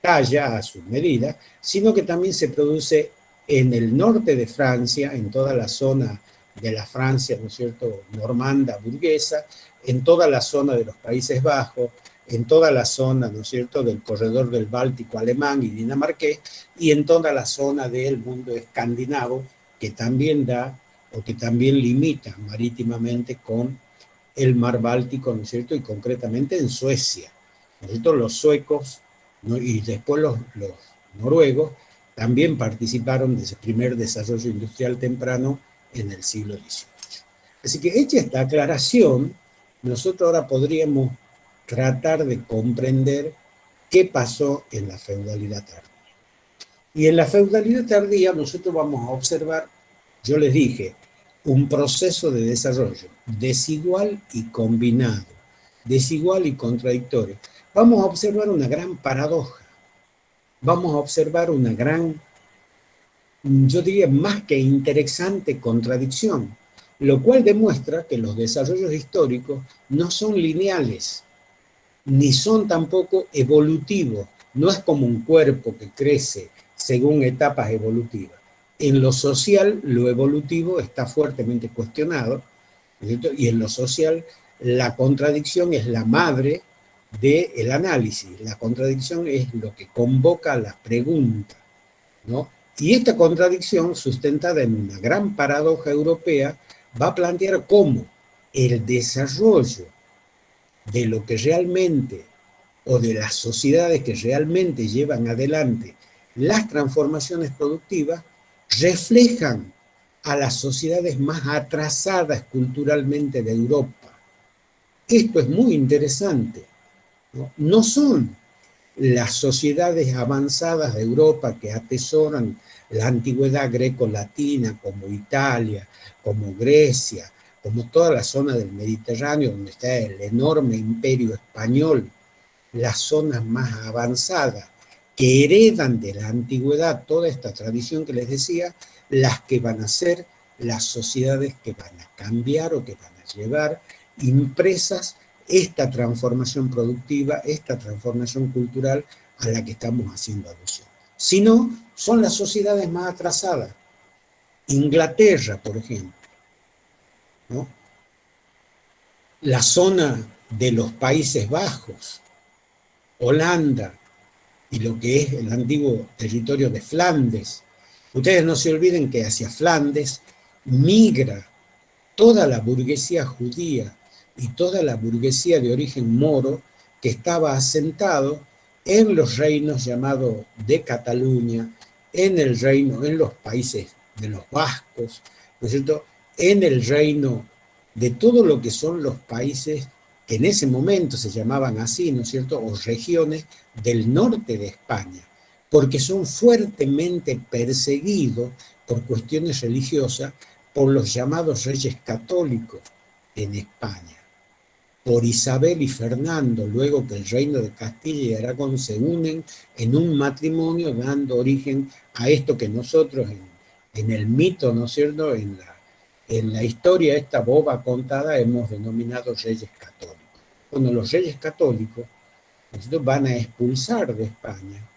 Speaker 3: talla, a su medida, sino que también se produce en el norte de Francia, en toda la zona de la Francia, ¿no es cierto?, normanda, burguesa, en toda la zona de los Países Bajos, en toda la zona, ¿no es cierto?, del corredor del Báltico alemán y dinamarqués, y en toda la zona del mundo escandinavo, que también da o que también limita marítimamente con el mar Báltico, ¿no es cierto?, y concretamente en Suecia, ¿no es cierto? Los suecos, ¿no?, y después los noruegos también participaron de ese primer desarrollo industrial temprano en el siglo XVIII. Así que hecha esta aclaración, nosotros ahora podríamos tratar de comprender qué pasó en la feudalidad tardía. Y en la feudalidad tardía nosotros vamos a observar, yo les dije, un proceso de desarrollo desigual y combinado, desigual y contradictorio. Vamos a observar una gran paradoja, vamos a observar una gran, yo diría, más que interesante contradicción, lo cual demuestra que los desarrollos históricos no son lineales, ni son tampoco evolutivos. No es como un cuerpo que crece según etapas evolutivas. En lo social, lo evolutivo está fuertemente cuestionado, ¿cierto? Y en lo social, la contradicción es la madre del análisis. La contradicción es lo que convoca la pregunta, ¿no? Y esta contradicción, sustentada en una gran paradoja europea, va a plantear cómo el desarrollo de lo que realmente, o de las sociedades que realmente llevan adelante las transformaciones productivas, reflejan a las sociedades más atrasadas culturalmente de Europa. Esto es muy interesante, ¿no? No son las sociedades avanzadas de Europa que atesoran la antigüedad greco-latina, como Italia, como Grecia, como toda la zona del Mediterráneo, donde está el enorme imperio español, las zonas más avanzadas, que heredan de la antigüedad toda esta tradición que les decía, las que van a ser las sociedades que van a cambiar o que van a llevar impresas esta transformación productiva, esta transformación cultural a la que estamos haciendo alusión. Si no, son las sociedades más atrasadas. Inglaterra, por ejemplo, ¿no? La zona de los Países Bajos, Holanda y lo que es el antiguo territorio de Flandes. Ustedes no se olviden que hacia Flandes migra toda la burguesía judía y toda la burguesía de origen moro que estaba asentado en los reinos llamados de Cataluña, en el reino, en los países de los vascos, ¿no es cierto?, en el reino de todo lo que son los países que en ese momento se llamaban así, ¿no es cierto?, o regiones del norte de España, porque son fuertemente perseguidos por cuestiones religiosas por los llamados reyes católicos en España, por Isabel y Fernando, luego que el reino de Castilla y Aragón se unen en un matrimonio dando origen a esto que nosotros en el mito, ¿no es cierto?, en la historia esta boba contada hemos denominado reyes católicos. Bueno, los reyes católicos van a expulsar de España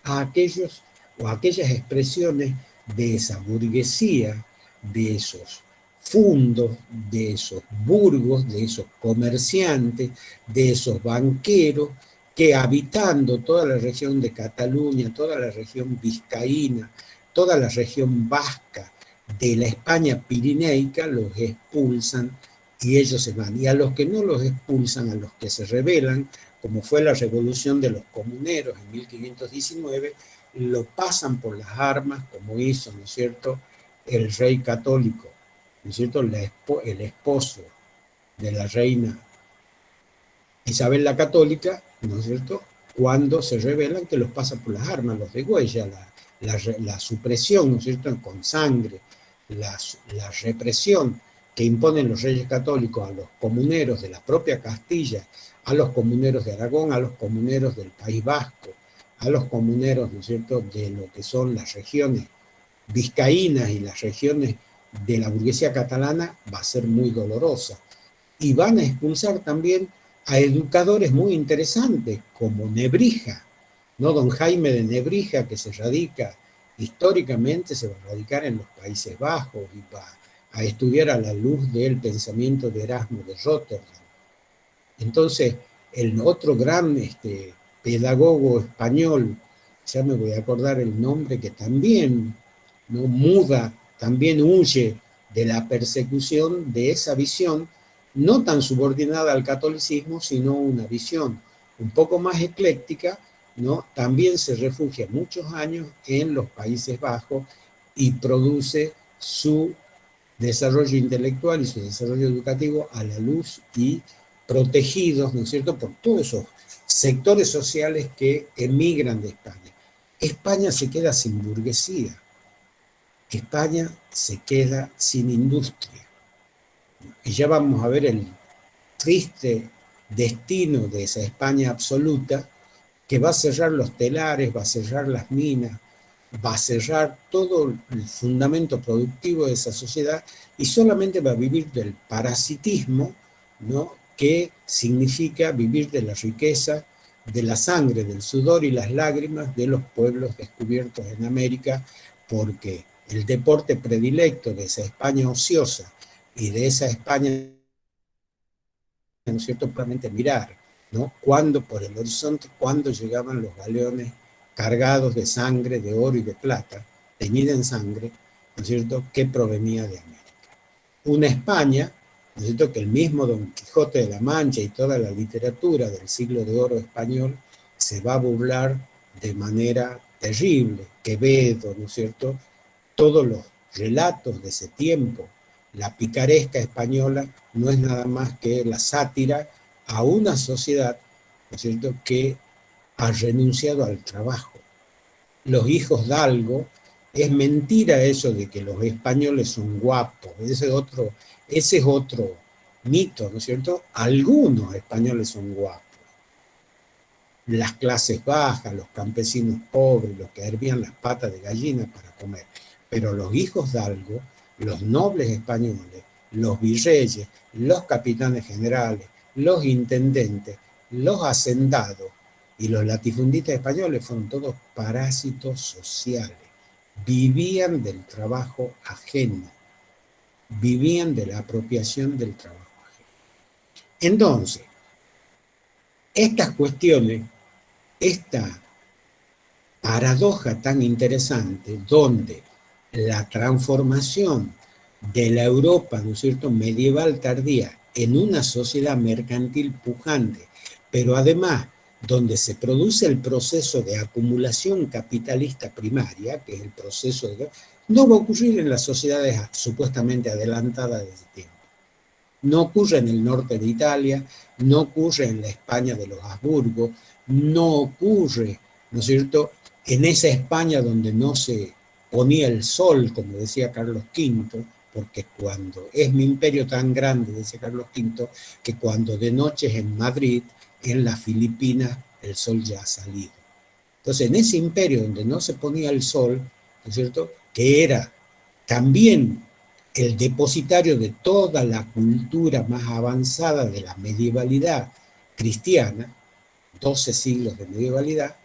Speaker 3: a aquellos o aquellas expresiones de esa burguesía, de esos fundos, de esos burgos, de esos comerciantes, de esos banqueros que habitando toda la región de Cataluña, toda la región vizcaína, toda la región vasca de la España pirineica, los expulsan y ellos se van. Y a los que no los expulsan, a los que se rebelan, como fue la revolución de los comuneros en 1519, lo pasan por las armas, como hizo, ¿no es cierto?, el rey católico, ¿no es cierto?, el esposo de la reina Isabel la Católica, ¿no es cierto?, cuando se rebelan, que los pasan por las armas, los degüella, la supresión, ¿no es cierto?, con sangre, la represión que imponen los reyes católicos a los comuneros de la propia Castilla, a los comuneros de Aragón, a los comuneros del País Vasco, a los comuneros, ¿no es cierto?, de lo que son las regiones vizcaínas y las regiones de la burguesía catalana, va a ser muy dolorosa. Y van a expulsar también a educadores muy interesantes, como Nebrija, ¿no? Don Jaime de Nebrija, que se radica históricamente, se va a radicar en los Países Bajos y va a estudiar a la luz del pensamiento de Erasmo de Rotterdam. Entonces, el otro gran pedagogo español, ya me voy a acordar el nombre, que también no muda, también huye de la persecución de esa visión, no tan subordinada al catolicismo, sino una visión un poco más ecléctica, ¿no? También se refugia muchos años en los Países Bajos y produce su desarrollo intelectual y su desarrollo educativo a la luz y protegidos, ¿no es cierto?, por todos esos sectores sociales que emigran de España. España se queda sin burguesía, España se queda sin industria. Y ya vamos a ver el triste destino de esa España absoluta, que va a cerrar los telares, va a cerrar las minas, va a cerrar todo el fundamento productivo de esa sociedad y solamente va a vivir del parasitismo, ¿no?, que significa vivir de la riqueza, de la sangre, del sudor y las lágrimas de los pueblos descubiertos en América, porque el deporte predilecto de esa España ociosa y de esa España, ¿no es cierto?, puramente mirar, ¿no?, cuando por el horizonte, cuando llegaban los galeones cargados de sangre, de oro y de plata, teñida en sangre, ¿no es cierto?, que provenía de América. Una España, ¿no es cierto?, que el mismo Don Quijote de la Mancha y toda la literatura del siglo de oro español se va a burlar de manera terrible. Quevedo, ¿no es cierto?, todos los relatos de ese tiempo, la picaresca española no es nada más que la sátira a una sociedad, ¿no es cierto?, que ha renunciado al trabajo. Los hijos de algo, es mentira eso de que los españoles son guapos, ese es otro mito, ¿no es cierto? Algunos españoles son guapos. Las clases bajas, los campesinos pobres, los que hervían las patas de gallina para comer. Pero los hijos de algo, los nobles españoles, los virreyes, los capitanes generales, los intendentes, los hacendados y los latifundistas españoles fueron todos parásitos sociales. Vivían del trabajo ajeno, vivían de la apropiación del trabajo ajeno. Entonces, estas cuestiones, esta paradoja tan interesante donde la transformación de la Europa, ¿no es cierto?, medieval tardía en una sociedad mercantil pujante, pero además donde se produce el proceso de acumulación capitalista primaria, que es el proceso de... no va a ocurrir en las sociedades supuestamente adelantadas de ese tiempo. No ocurre en el norte de Italia, no ocurre en la España de los Habsburgo, no ocurre, ¿no es cierto?, en esa España donde no se ponía el sol, como decía Carlos V, porque cuando es mi imperio tan grande, decía Carlos V, que cuando de noche es en Madrid, en las Filipinas, el sol ya ha salido. Entonces, en ese imperio donde no se ponía el sol, ¿no es cierto?, que era también el depositario de toda la cultura más avanzada de la medievalidad cristiana, 12 siglos de medievalidad,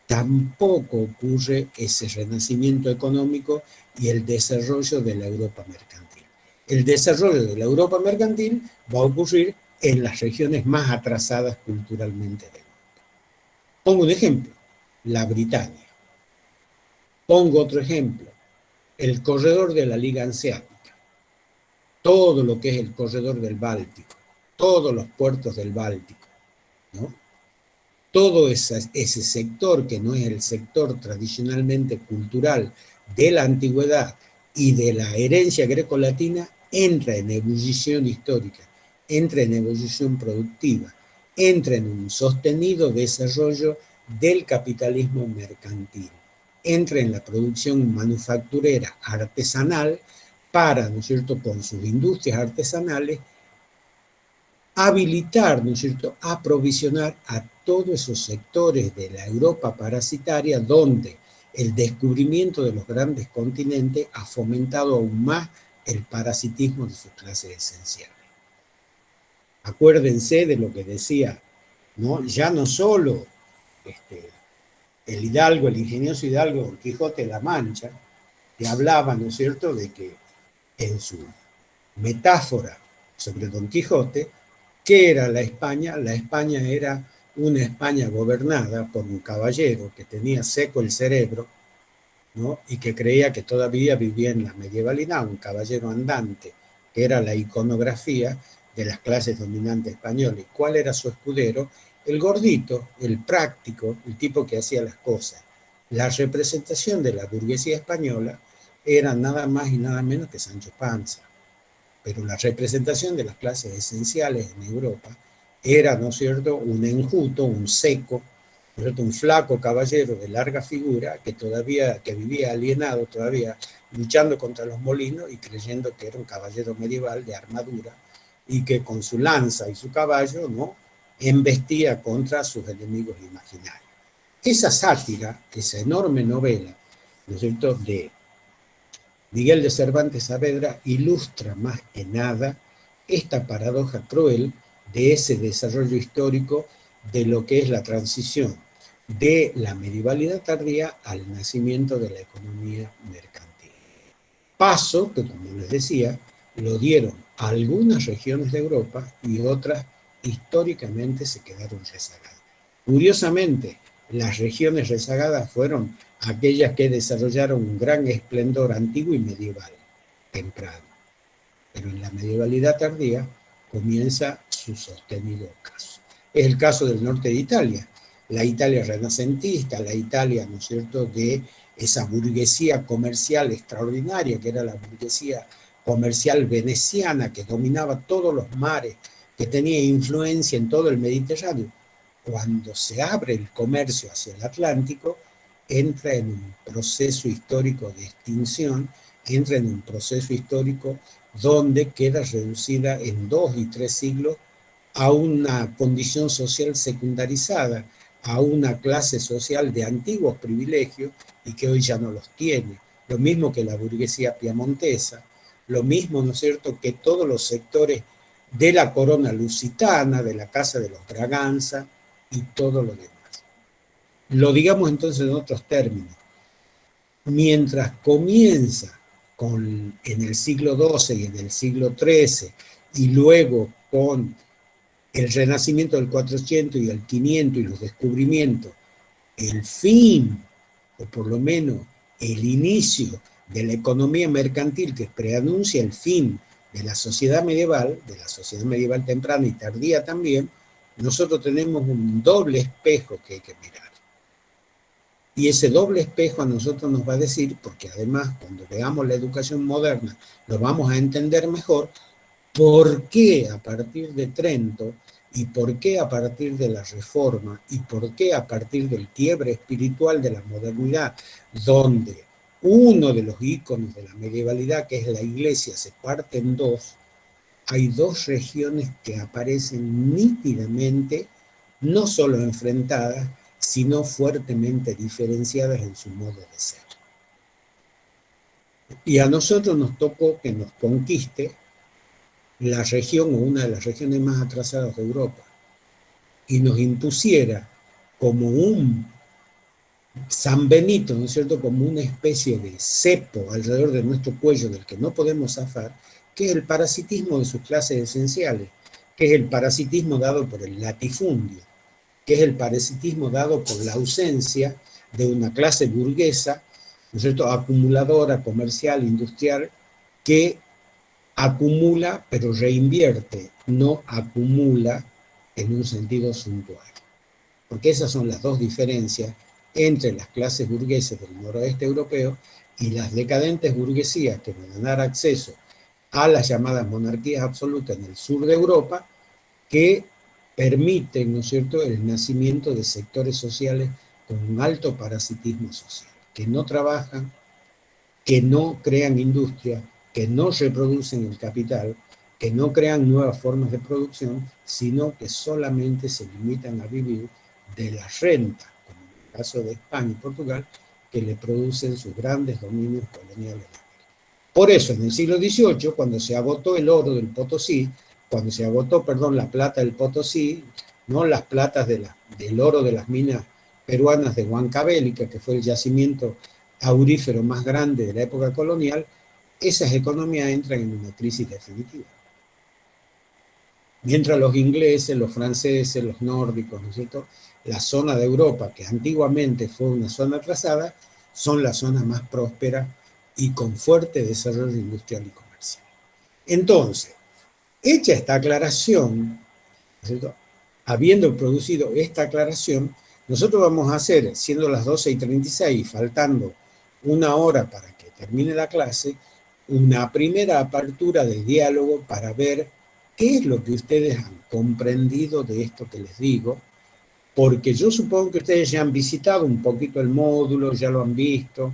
Speaker 3: tampoco ocurre ese renacimiento económico y el desarrollo de la Europa mercantil. El desarrollo de la Europa mercantil va a ocurrir en las regiones más atrasadas culturalmente del mundo. Pongo un ejemplo, la Britania. Pongo otro ejemplo, el corredor de la Liga Hanseática. Todo lo que es el corredor del Báltico, todos los puertos del Báltico, ¿no? Todo ese sector que no es el sector tradicionalmente cultural de la antigüedad y de la herencia grecolatina, entra en ebullición histórica, entra en ebullición productiva, entra en un sostenido desarrollo del capitalismo mercantil, entra en la producción manufacturera artesanal para, ¿no es cierto?, con sus industrias artesanales, habilitar, ¿no es cierto?, aprovisionar a todos esos sectores de la Europa parasitaria donde el descubrimiento de los grandes continentes ha fomentado aún más el parasitismo de sus clases esenciales. Acuérdense de lo que decía, ¿no?, ya no solo el hidalgo, el ingenioso hidalgo Don Quijote de la Mancha, que hablaba, ¿no es cierto?, de que en su metáfora sobre Don Quijote, ¿Qué era la España? La España era una España gobernada por un caballero que tenía seco el cerebro, ¿no? Y que creía que todavía vivía en la medievalidad, un caballero andante, que era la iconografía de las clases dominantes españolas. ¿Y cuál era su escudero? El gordito, el práctico, el tipo que hacía las cosas. La representación de la burguesía española era nada más y nada menos que Sancho Panza. Pero la representación de las clases esenciales en Europa era, ¿no es cierto?, un enjuto, un seco, ¿no es cierto?, un flaco caballero de larga figura que vivía alienado todavía, luchando contra los molinos y creyendo que era un caballero medieval de armadura y que con su lanza y su caballo, ¿no?, embestía contra sus enemigos imaginarios. Esa sátira, esa enorme novela, ¿no es cierto?, de Miguel de Cervantes Saavedra ilustra más que nada esta paradoja cruel de ese desarrollo histórico de lo que es la transición de la medievalidad tardía al nacimiento de la economía mercantil. Paso que, como les decía, lo dieron algunas regiones de Europa y otras históricamente se quedaron rezagadas. Curiosamente, las regiones rezagadas fueron aquellas que desarrollaron un gran esplendor antiguo y medieval, temprano. Pero en la medievalidad tardía comienza su sostenido ocaso. Es el caso del norte de Italia, la Italia renacentista, la Italia, ¿no es cierto?, de esa burguesía comercial extraordinaria, que era la burguesía comercial veneciana, que dominaba todos los mares, que tenía influencia en todo el Mediterráneo. Cuando se abre el comercio hacia el Atlántico, entra en un proceso histórico de extinción, entra en un proceso histórico donde queda reducida en 2 y 3 siglos a una condición social secundarizada, a una clase social de antiguos privilegios y que hoy ya no los tiene. Lo mismo que la burguesía piamontesa, lo mismo, ¿no es cierto?, que todos los sectores de la corona lusitana, de la casa de los Braganza y todo lo demás. Lo digamos entonces en otros términos. Mientras comienza en el siglo XII y en el siglo XIII y luego con el renacimiento del 400 y el 500 y los descubrimientos, el fin, o por lo menos el inicio de la economía mercantil que preanuncia el fin de la sociedad medieval temprana y tardía también, nosotros tenemos un doble espejo que hay que mirar. Y ese doble espejo a nosotros nos va a decir, porque además cuando veamos la educación moderna lo vamos a entender mejor, por qué a partir de Trento y por qué a partir de la Reforma y por qué a partir del quiebre espiritual de la modernidad, donde uno de los íconos de la medievalidad, que es la Iglesia, se parte en dos, hay dos regiones que aparecen nítidamente, no solo enfrentadas, sino fuertemente diferenciadas en su modo de ser. Y a nosotros nos tocó que nos conquiste la región o una de las regiones más atrasadas de Europa y nos impusiera como un San Benito, ¿no es cierto?, como una especie de cepo alrededor de nuestro cuello del que no podemos zafar, que es el parasitismo de sus clases esenciales, que es el parasitismo dado por el latifundio, que es el parasitismo dado por la ausencia de una clase burguesa, ¿no es cierto?, acumuladora, comercial, industrial, que acumula pero reinvierte, no acumula en un sentido suntuario. Porque esas son las dos diferencias entre las clases burguesas del noroeste europeo y las decadentes burguesías que van a dar acceso a las llamadas monarquías absolutas en el sur de Europa, que permiten, ¿no es cierto?, el nacimiento de sectores sociales con un alto parasitismo social, que no trabajan, que no crean industria, que no reproducen el capital, que no crean nuevas formas de producción, sino que solamente se limitan a vivir de la renta, como en el caso de España y Portugal, que le producen sus grandes dominios coloniales. Por eso, en el siglo XVIII, cuando se agotó el oro del Potosí, cuando se agotó, la plata del Potosí, no las platas del oro de las minas peruanas de Huancavelica, que fue el yacimiento aurífero más grande de la época colonial, esas economías entran en una crisis definitiva. Mientras los ingleses, los franceses, los nórdicos, ¿no es cierto?, la zona de Europa, que antiguamente fue una zona atrasada, son las zonas más prósperas y con fuerte desarrollo industrial y comercial. Entonces, hecha esta aclaración, ¿no es cierto?, habiendo producido esta aclaración, nosotros vamos a hacer, siendo las 12:36, faltando una hora para que termine la clase, una primera apertura del diálogo para ver qué es lo que ustedes han comprendido de esto que les digo, porque yo supongo que ustedes ya han visitado un poquito el módulo, ya lo han visto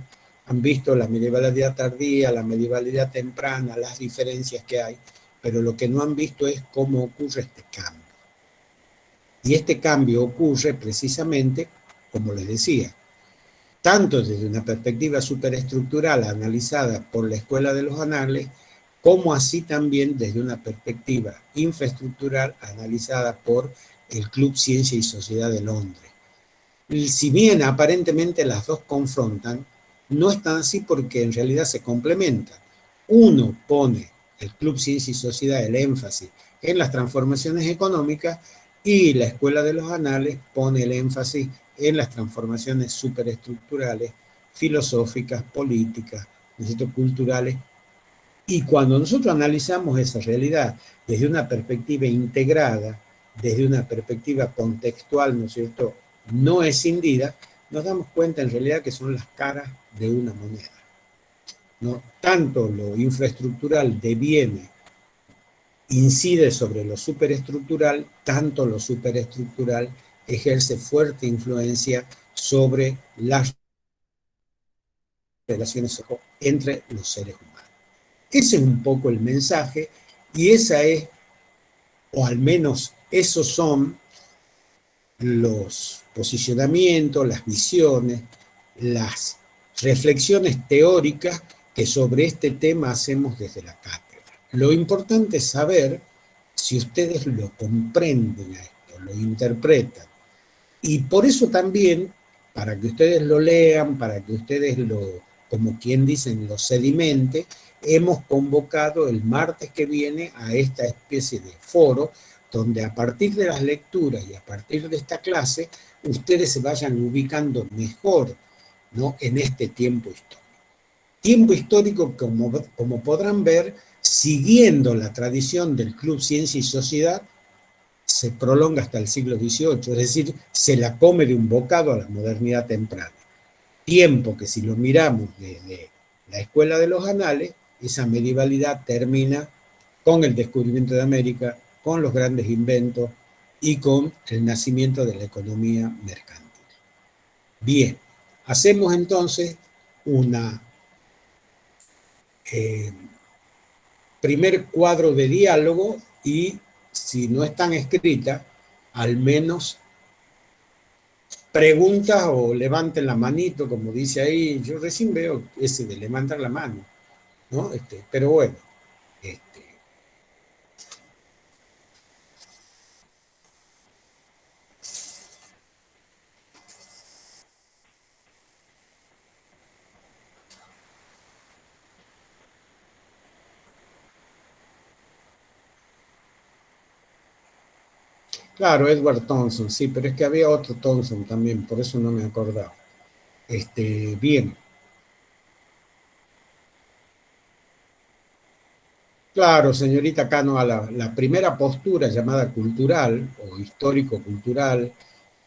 Speaker 3: la medievalidad tardía, la medievalidad temprana, las diferencias que hay, pero lo que no han visto es cómo ocurre este cambio. Y este cambio ocurre precisamente, como les decía, tanto desde una perspectiva superestructural analizada por la Escuela de los Anales, como así también desde una perspectiva infraestructural analizada por el Club Ciencia y Sociedad de Londres. Y si bien aparentemente las dos confrontan, no están así porque en realidad se complementan. Uno pone, el Club Ciencia y Sociedad, el énfasis en las transformaciones económicas y la Escuela de los Anales pone el énfasis en las transformaciones superestructurales, filosóficas, políticas, culturales. Y cuando nosotros analizamos esa realidad desde una perspectiva integrada, desde una perspectiva contextual, ¿no es cierto?, no escindida, nos damos cuenta en realidad que son las caras de una moneda, ¿no? Tanto lo infraestructural deviene, incide sobre lo superestructural, tanto lo superestructural ejerce fuerte influencia sobre las relaciones entre los seres humanos. Ese es un poco el mensaje y esa es, o al menos esos son los posicionamientos, las visiones, las reflexiones teóricas que sobre este tema hacemos desde la cátedra. Lo importante es saber si ustedes lo comprenden a esto, lo interpretan. Y por eso también, para que ustedes lo lean, para que ustedes lo, como quien dicen, lo sedimenten, hemos convocado el martes que viene a esta especie de foro, donde a partir de las lecturas y a partir de esta clase, ustedes se vayan ubicando mejor, ¿no?, en este tiempo histórico. Tiempo histórico, como podrán ver, siguiendo la tradición del Club Ciencia y Sociedad, se prolonga hasta el siglo XVIII, es decir, se la come de un bocado a la modernidad temprana. Tiempo que si lo miramos desde la Escuela de los Anales, esa medievalidad termina con el descubrimiento de América, con los grandes inventos y con el nacimiento de la economía mercantil. Bien, hacemos entonces una primer cuadro de diálogo y si no están escritas, al menos preguntas o levanten la manito, como dice ahí. Yo recién veo ese de levantar la mano, ¿no? Pero bueno. Claro, Edward Thompson, sí, pero es que había otro Thompson también, por eso no me acordaba. Bien. Claro, señorita Cano, a la primera postura llamada cultural o histórico-cultural,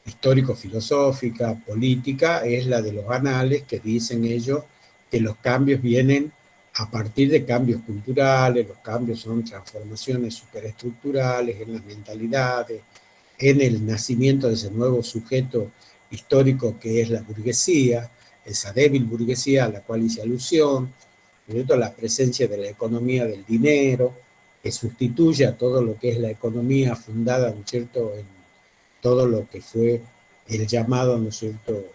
Speaker 3: histórico-filosófica, política, es la de los anales, que dicen ellos que los cambios vienen a partir de cambios culturales, los cambios son transformaciones superestructurales en las mentalidades, en el nacimiento de ese nuevo sujeto histórico que es la burguesía, esa débil burguesía a la cual hice alusión, la presencia de la economía del dinero, que sustituye a todo lo que es la economía fundada, ¿no es cierto?, en todo lo que fue el llamado, ¿no es cierto?,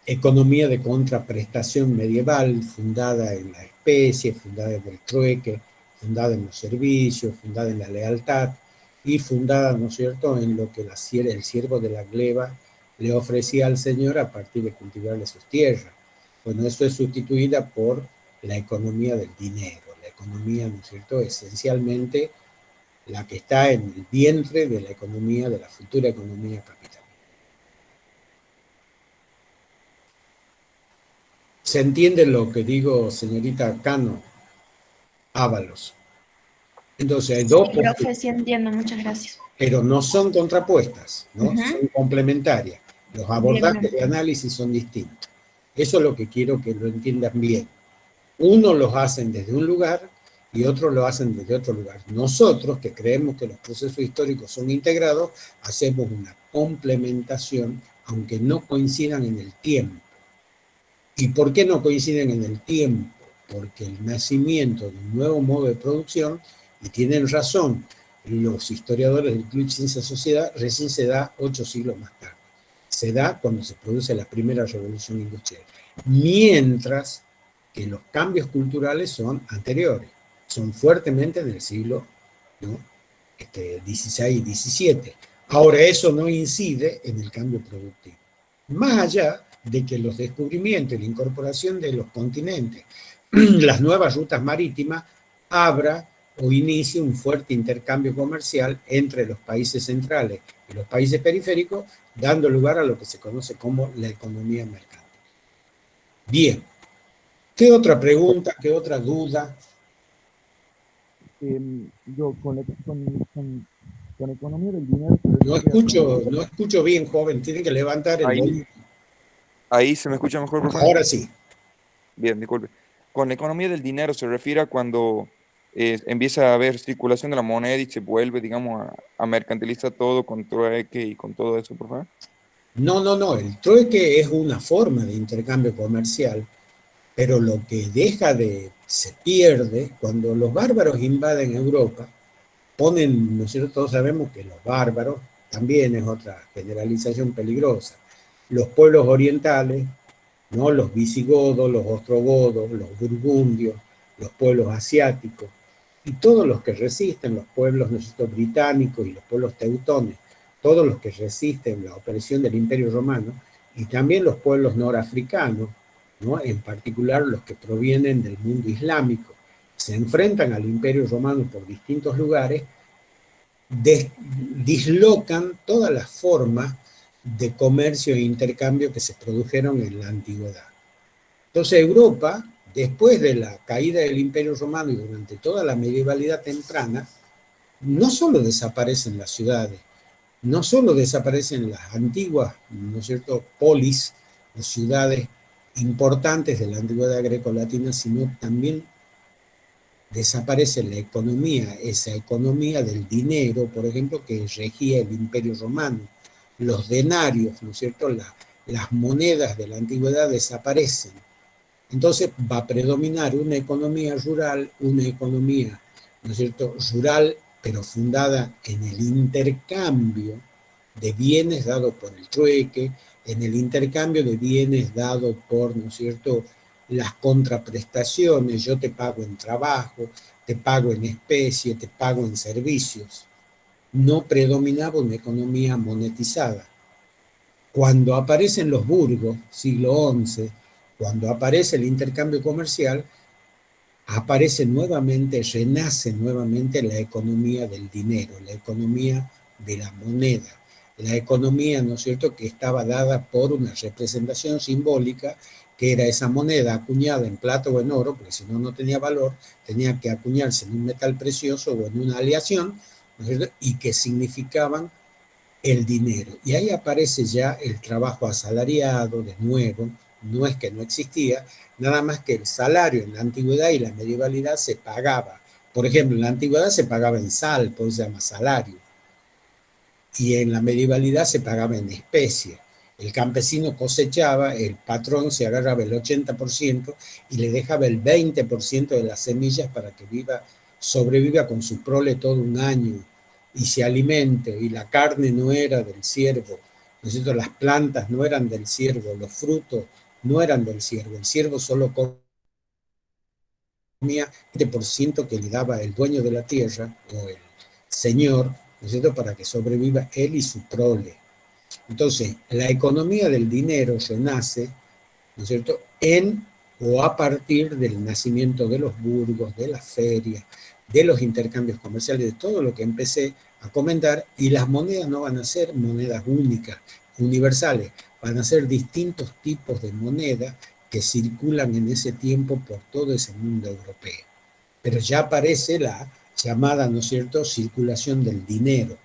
Speaker 3: economía de contraprestación medieval, fundada en la especie, fundada en el trueque, fundada en los servicios, fundada en la lealtad, y fundada, ¿no es cierto?, en lo que el siervo de la gleba le ofrecía al Señor a partir de cultivarle sus tierras. Bueno, eso es sustituida por la economía del dinero, la economía, ¿no es cierto?, esencialmente la que está en el vientre de la economía, de la futura economía capitalista. ¿Se entiende lo que digo, señorita Cano Ábalos? Entonces hay
Speaker 5: Sí,
Speaker 3: dos
Speaker 5: profe, sí entiendo, muchas gracias.
Speaker 3: pero no son contrapuestas, ¿no? Son complementarias. Los
Speaker 5: Bien,
Speaker 3: abordajes
Speaker 5: bien.
Speaker 3: de análisis son distintos. Eso es lo que quiero que lo entiendan bien. Uno los hacen desde un lugar y otros lo hacen desde otro lugar. Nosotros, que creemos que los procesos históricos son integrados, hacemos una complementación, aunque no coincidan en el tiempo. ¿Y por qué no coinciden en el tiempo? Porque el nacimiento de un nuevo modo de producción, y tienen razón los historiadores del Club Ciencia Sociedad, recién se da 8 siglos más tarde. Se da cuando se produce la primera revolución industrial. Mientras que los cambios culturales son anteriores, son fuertemente del siglo, ¿no? 16 y 17. Ahora, eso no incide en el cambio productivo. Más allá de que los descubrimientos y la incorporación de los continentes, las nuevas rutas marítimas, abra o inicie un fuerte intercambio comercial entre los países centrales y los países periféricos, dando lugar a lo que se conoce como la economía mercantil. Bien, ¿qué otra pregunta, qué otra duda?
Speaker 6: Yo con economía del dinero se
Speaker 3: No
Speaker 6: refiere a
Speaker 3: escucho,
Speaker 6: cuando...
Speaker 3: no escucho bien, joven, tiene que levantar el
Speaker 6: Ahí,
Speaker 3: volumen.
Speaker 6: ahí se me escucha mejor, por favor.
Speaker 3: Ahora sí.
Speaker 6: Bien, disculpe. Con la economía del dinero se refiere a cuando empieza a haber circulación de la moneda y se vuelve, digamos, a mercantilizar todo con trueque y con todo eso, por favor.
Speaker 3: No, el trueque es una forma de intercambio comercial, pero lo que se pierde cuando los bárbaros invaden Europa, ponen, ¿no es cierto? Todos sabemos que los bárbaros, también es otra generalización peligrosa, los pueblos orientales, ¿no? Los visigodos, los ostrogodos, los burgundios, los pueblos asiáticos, y todos los que resisten, los pueblos, ¿no es cierto?, británicos y los pueblos teutones, todos los que resisten la opresión del Imperio Romano, y también los pueblos norafricanos, ¿no? En particular los que provienen del mundo islámico, se enfrentan al Imperio Romano por distintos lugares, dislocan todas las formas de comercio e intercambio que se produjeron en la antigüedad. Entonces Europa, después de la caída del Imperio Romano y durante toda la medievalidad temprana, no solo desaparecen las ciudades, no solo desaparecen las antiguas, ¿no es cierto?, polis o ciudades importantes de la antigüedad grecolatina, sino también desaparece la economía, esa economía del dinero, por ejemplo, que regía el Imperio Romano. Los denarios, ¿no es cierto?, las monedas de la antigüedad desaparecen. Entonces va a predominar una economía rural, una economía, ¿no es cierto?, rural, pero fundada en el intercambio de bienes dado por el trueque, en el intercambio de bienes dado por, ¿no es cierto?, las contraprestaciones. Yo te pago en trabajo, te pago en especie, te pago en servicios. No predominaba una economía monetizada. Cuando aparecen los burgos, siglo XI, cuando aparece el intercambio comercial, aparece nuevamente, renace nuevamente la economía del dinero, la economía de la moneda, la economía, ¿no es cierto?, que estaba dada por una representación simbólica, que era esa moneda acuñada en plata o en oro, porque si no, no tenía valor, tenía que acuñarse en un metal precioso o en una aleación, ¿no es cierto?, y que significaban el dinero. Y ahí aparece ya el trabajo asalariado, de nuevo, no es que no existía, nada más que el salario en la antigüedad y la medievalidad se pagaba. Por ejemplo, en la antigüedad se pagaba en sal, por eso se llama salario, y en la medievalidad se pagaba en especie. El campesino cosechaba, el patrón se agarraba el 80% y le dejaba el 20% de las semillas para que sobreviva con su prole todo un año y se alimente, y la carne no era del ciervo, ¿no es cierto?, las plantas no eran del ciervo, los frutos no eran del ciervo, el ciervo solo comía el 20% que le daba el dueño de la tierra o el señor, ¿no es cierto?, para que sobreviva él y su prole. Entonces, la economía del dinero renace, ¿no es cierto?, en o a partir del nacimiento de los burgos, de las ferias, de los intercambios comerciales, de todo lo que empecé a comentar, y las monedas no van a ser monedas únicas, universales, van a ser distintos tipos de moneda que circulan en ese tiempo por todo ese mundo europeo. Pero ya aparece la llamada, ¿no es cierto?, circulación del dinero.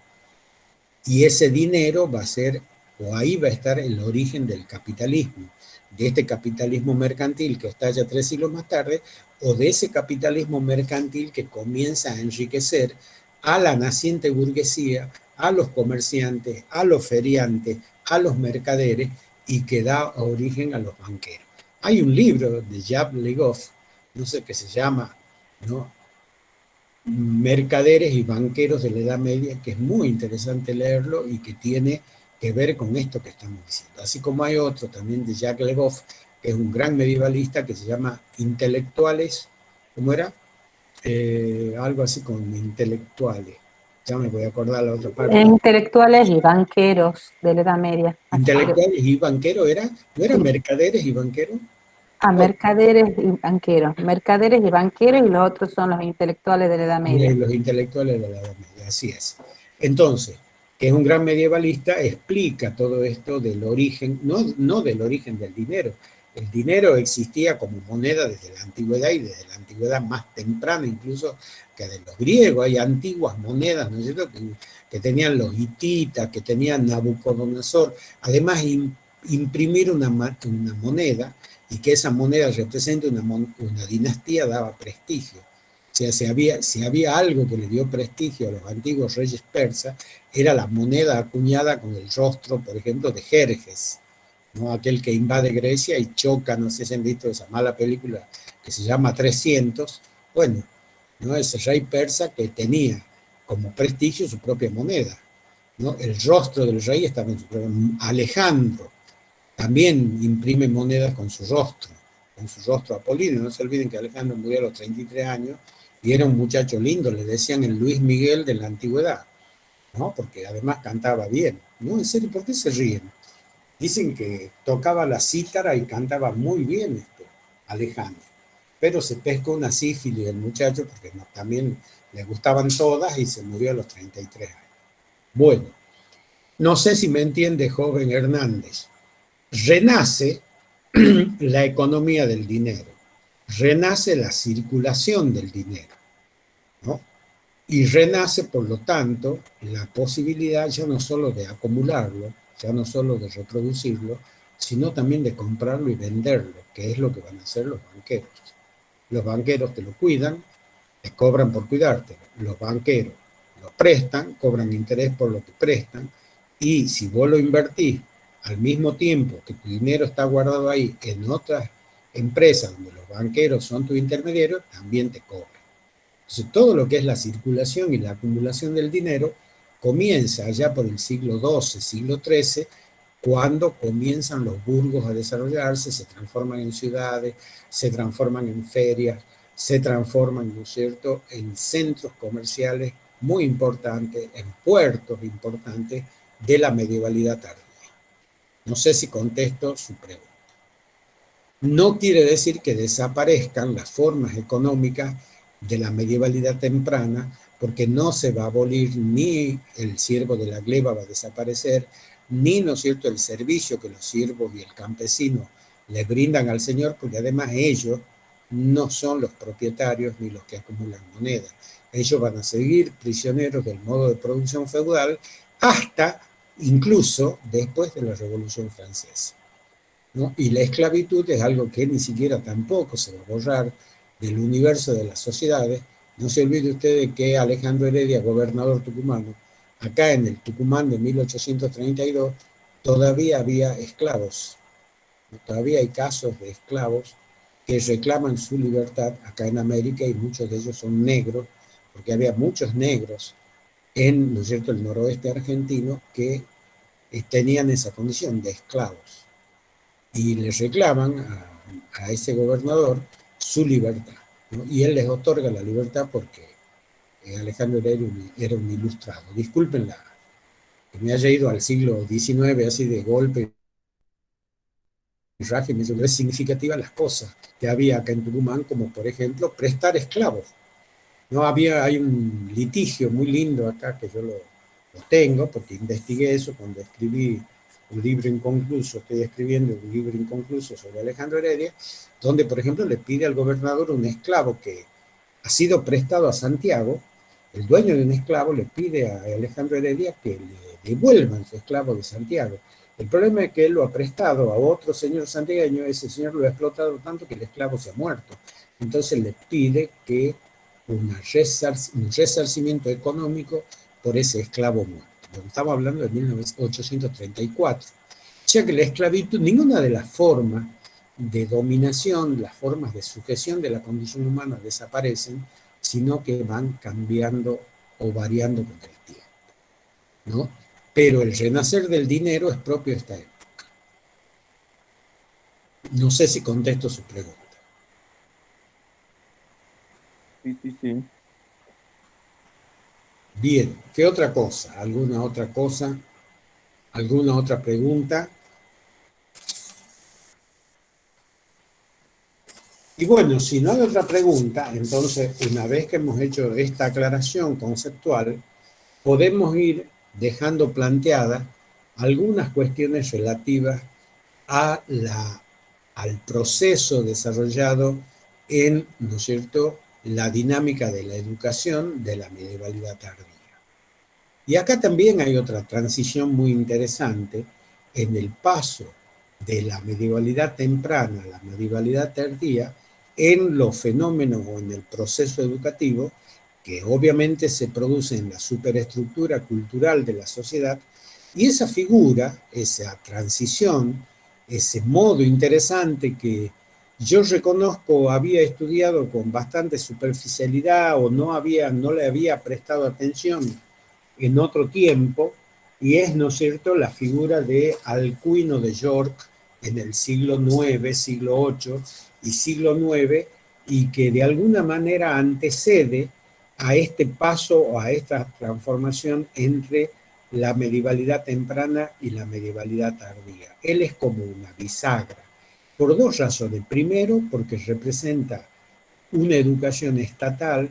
Speaker 3: Y ese dinero va a ser, o ahí va a estar el origen del capitalismo, de este capitalismo mercantil que estalla 3 siglos más tarde, o de ese capitalismo mercantil que comienza a enriquecer a la naciente burguesía, a los comerciantes, a los feriantes, a los mercaderes, y que da origen a los banqueros. Hay un libro de Jacques Legoff, no sé qué se llama, ¿no?, Mercaderes y banqueros de la Edad Media, que es muy interesante leerlo y que tiene que ver con esto que estamos diciendo. Así como hay otro también de Jacques Legoff, que es un gran medievalista, que se llama Intelectuales, ¿cómo era? Algo así con intelectuales. Ya me voy a acordar la otra parte.
Speaker 2: Intelectuales y banqueros de la Edad Media.
Speaker 3: Intelectuales y banqueros, ¿no era
Speaker 2: Sí.
Speaker 3: mercaderes y banqueros?
Speaker 2: Mercaderes y banqueros. Mercaderes y banqueros, y los otros son los intelectuales de la Edad Media.
Speaker 3: Los intelectuales de la Edad Media, así es. Entonces, que es un gran medievalista, explica todo esto del origen, no del origen del dinero. El dinero existía como moneda desde la antigüedad, y desde la antigüedad más temprana incluso que de los griegos. Hay antiguas monedas, ¿no es cierto?, que tenían los hititas, que tenían Nabucodonosor. Además, imprimir una moneda, y que esa moneda represente una dinastía, daba prestigio. O sea, si había algo que le dio prestigio a los antiguos reyes persas, era la moneda acuñada con el rostro, por ejemplo, de Jerjes, ¿no?, aquel que invade Grecia y choca, no sé si han visto esa mala película que se llama 300. Bueno, ¿no?, ese rey persa que tenía como prestigio su propia moneda, ¿no? El rostro del rey estaba en su propia. Alejandro también imprime monedas con su rostro apolíneo. No se olviden que Alejandro murió a los 33 años y era un muchacho lindo, le decían el Luis Miguel de la antigüedad, ¿no?, porque además cantaba bien. No, en serio, ¿por qué se ríen? Dicen que tocaba la cítara y cantaba muy bien Alejandro, pero se pescó una sífilis del muchacho, porque también le gustaban todas, y se murió a los 33 años. Bueno, no sé si me entiende, joven Hernández. Renace la economía del dinero, renace la circulación del dinero, ¿no? Y renace, por lo tanto, la posibilidad ya no solo de acumularlo, ya no solo de reproducirlo, sino también de comprarlo y venderlo, que es lo que van a hacer los banqueros. Los banqueros te lo cuidan, te cobran por cuidarte. Los banqueros lo prestan, cobran interés por lo que prestan, y si vos lo invertís al mismo tiempo que tu dinero está guardado ahí en otras empresas donde los banqueros son tus intermediarios, también te cobran. Entonces, todo lo que es la circulación y la acumulación del dinero comienza allá por el siglo XII, siglo XIII, cuando comienzan los burgos a desarrollarse, se transforman en ciudades, se transforman en ferias, se transforman, ¿no es cierto?, en centros comerciales muy importantes, en puertos importantes de la medievalidad tardía. No sé si contesto su pregunta. No quiere decir que desaparezcan las formas económicas de la medievalidad temprana, porque no se va a abolir, ni el siervo de la gleba va a desaparecer, ni, ¿no es cierto?, el servicio que los siervos y el campesino le brindan al Señor, porque además ellos no son los propietarios ni los que acumulan monedas. Ellos van a seguir prisioneros del modo de producción feudal hasta incluso después de la Revolución Francesa, ¿no? Y la esclavitud es algo que ni siquiera tampoco se va a borrar del universo de las sociedades. No se olvide usted de que Alejandro Heredia, gobernador tucumano, acá en el Tucumán de 1832, todavía había esclavos. Todavía hay casos de esclavos que reclaman su libertad acá en América, y muchos de ellos son negros, porque había muchos negros en, ¿no es cierto?, el noroeste argentino que tenían esa condición de esclavos, y les reclaman a ese gobernador su libertad, ¿no? Y él les otorga la libertad porque Alejandro era un ilustrado. Disculpen que me haya ido al siglo XIX así de golpe y raje, es significativa las cosas que había acá en Tucumán, como por ejemplo prestar esclavos. No hay un litigio muy lindo acá que yo lo tengo, porque investigué eso cuando escribí un libro inconcluso, estoy escribiendo un libro inconcluso sobre Alejandro Heredia, donde, por ejemplo, le pide al gobernador un esclavo que ha sido prestado a Santiago. El dueño de un esclavo le pide a Alejandro Heredia que le devuelvan su esclavo de Santiago. El problema es que él lo ha prestado a otro señor santiagueño, ese señor lo ha explotado tanto que el esclavo se ha muerto. Entonces le pide que un resarcimiento económico por ese esclavo muerto. Estamos hablando de 1834. O sea que la esclavitud, ninguna de las formas de dominación, las formas de sujeción de la condición humana desaparecen, sino que van cambiando o variando con el tiempo, ¿no? Pero el renacer del dinero es propio de esta época. No sé si contesto su pregunta.
Speaker 6: Sí, sí, sí.
Speaker 3: Bien, ¿qué otra cosa? ¿Alguna otra cosa? ¿Alguna otra pregunta? Y bueno, si no hay otra pregunta, entonces una vez que hemos hecho esta aclaración conceptual, podemos ir dejando planteadas algunas cuestiones relativas a al proceso desarrollado en, ¿no es cierto?, la dinámica de la educación de la medievalidad tardía. Y acá también hay otra transición muy interesante en el paso de la medievalidad temprana a la medievalidad tardía en los fenómenos o en el proceso educativo que obviamente se produce en la superestructura cultural de la sociedad, y esa figura, esa transición, ese modo interesante que yo reconozco había estudiado con bastante superficialidad o no le había prestado atención en otro tiempo, y es, ¿no es cierto?, la figura de Alcuino de York en el siglo IX, siglo VIII y siglo IX, y que de alguna manera antecede a este paso o a esta transformación entre la medievalidad temprana y la medievalidad tardía. Él es como una bisagra, por dos razones. Primero, porque representa una educación estatal,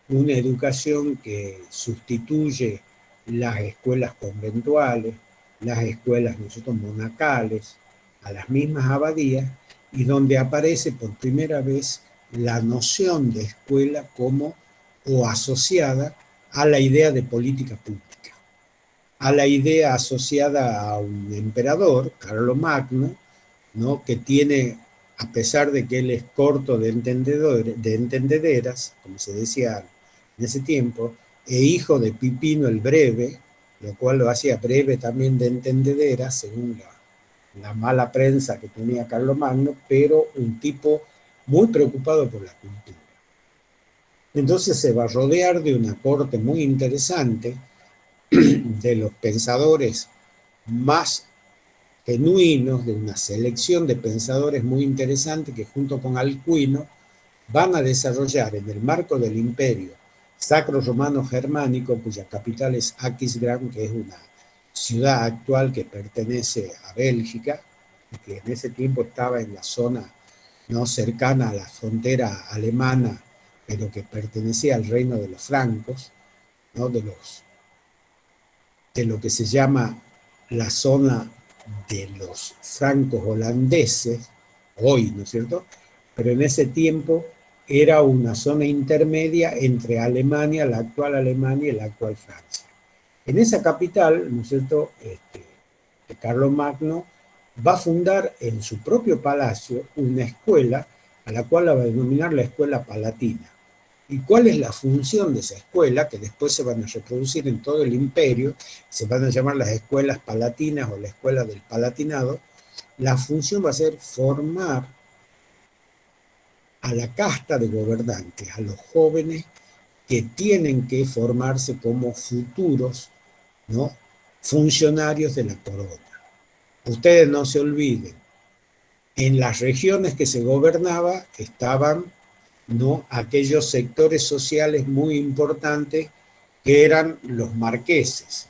Speaker 3: una educación que sustituye las escuelas conventuales, las escuelas, nosotros, monacales, a las mismas abadías, y donde aparece por primera vez la noción de escuela como o asociada a la idea de política pública, a la idea asociada a un emperador, Carlomagno, ¿no?, que tiene, a pesar de que él es corto de entendederas, como se decía en ese tiempo, e hijo de Pipino el Breve, lo cual lo hacía breve también de entendederas, según la mala prensa que tenía Carlomagno, pero un tipo muy preocupado por la cultura. Entonces se va a rodear de una corte muy interesante de los pensadores más genuinos, de una selección de pensadores muy interesantes que junto con Alcuino van a desarrollar en el marco del imperio sacro romano germánico, cuya capital es Aquisgrán, que es una ciudad actual que pertenece a Bélgica, y que en ese tiempo estaba en la zona no cercana a la frontera alemana, pero que pertenecía al reino de los francos, ¿no?, de lo que se llama la zona de los francos holandeses, hoy, ¿no es cierto? Pero en ese tiempo era una zona intermedia entre Alemania, la actual Alemania y la actual Francia. En esa capital, ¿no es cierto?, Carlomagno va a fundar en su propio palacio una escuela a la cual la va a denominar la Escuela Palatina. ¿Y cuál es la función de esa escuela? Que después se van a reproducir en todo el imperio, se van a llamar las escuelas palatinas o la escuela del palatinado. La función va a ser formar a la casta de gobernantes, a los jóvenes que tienen que formarse como futuros, ¿no?, funcionarios de la corona. Ustedes no se olviden, en las regiones que se gobernaba estaban, ¿no?, aquellos sectores sociales muy importantes que eran los marqueses.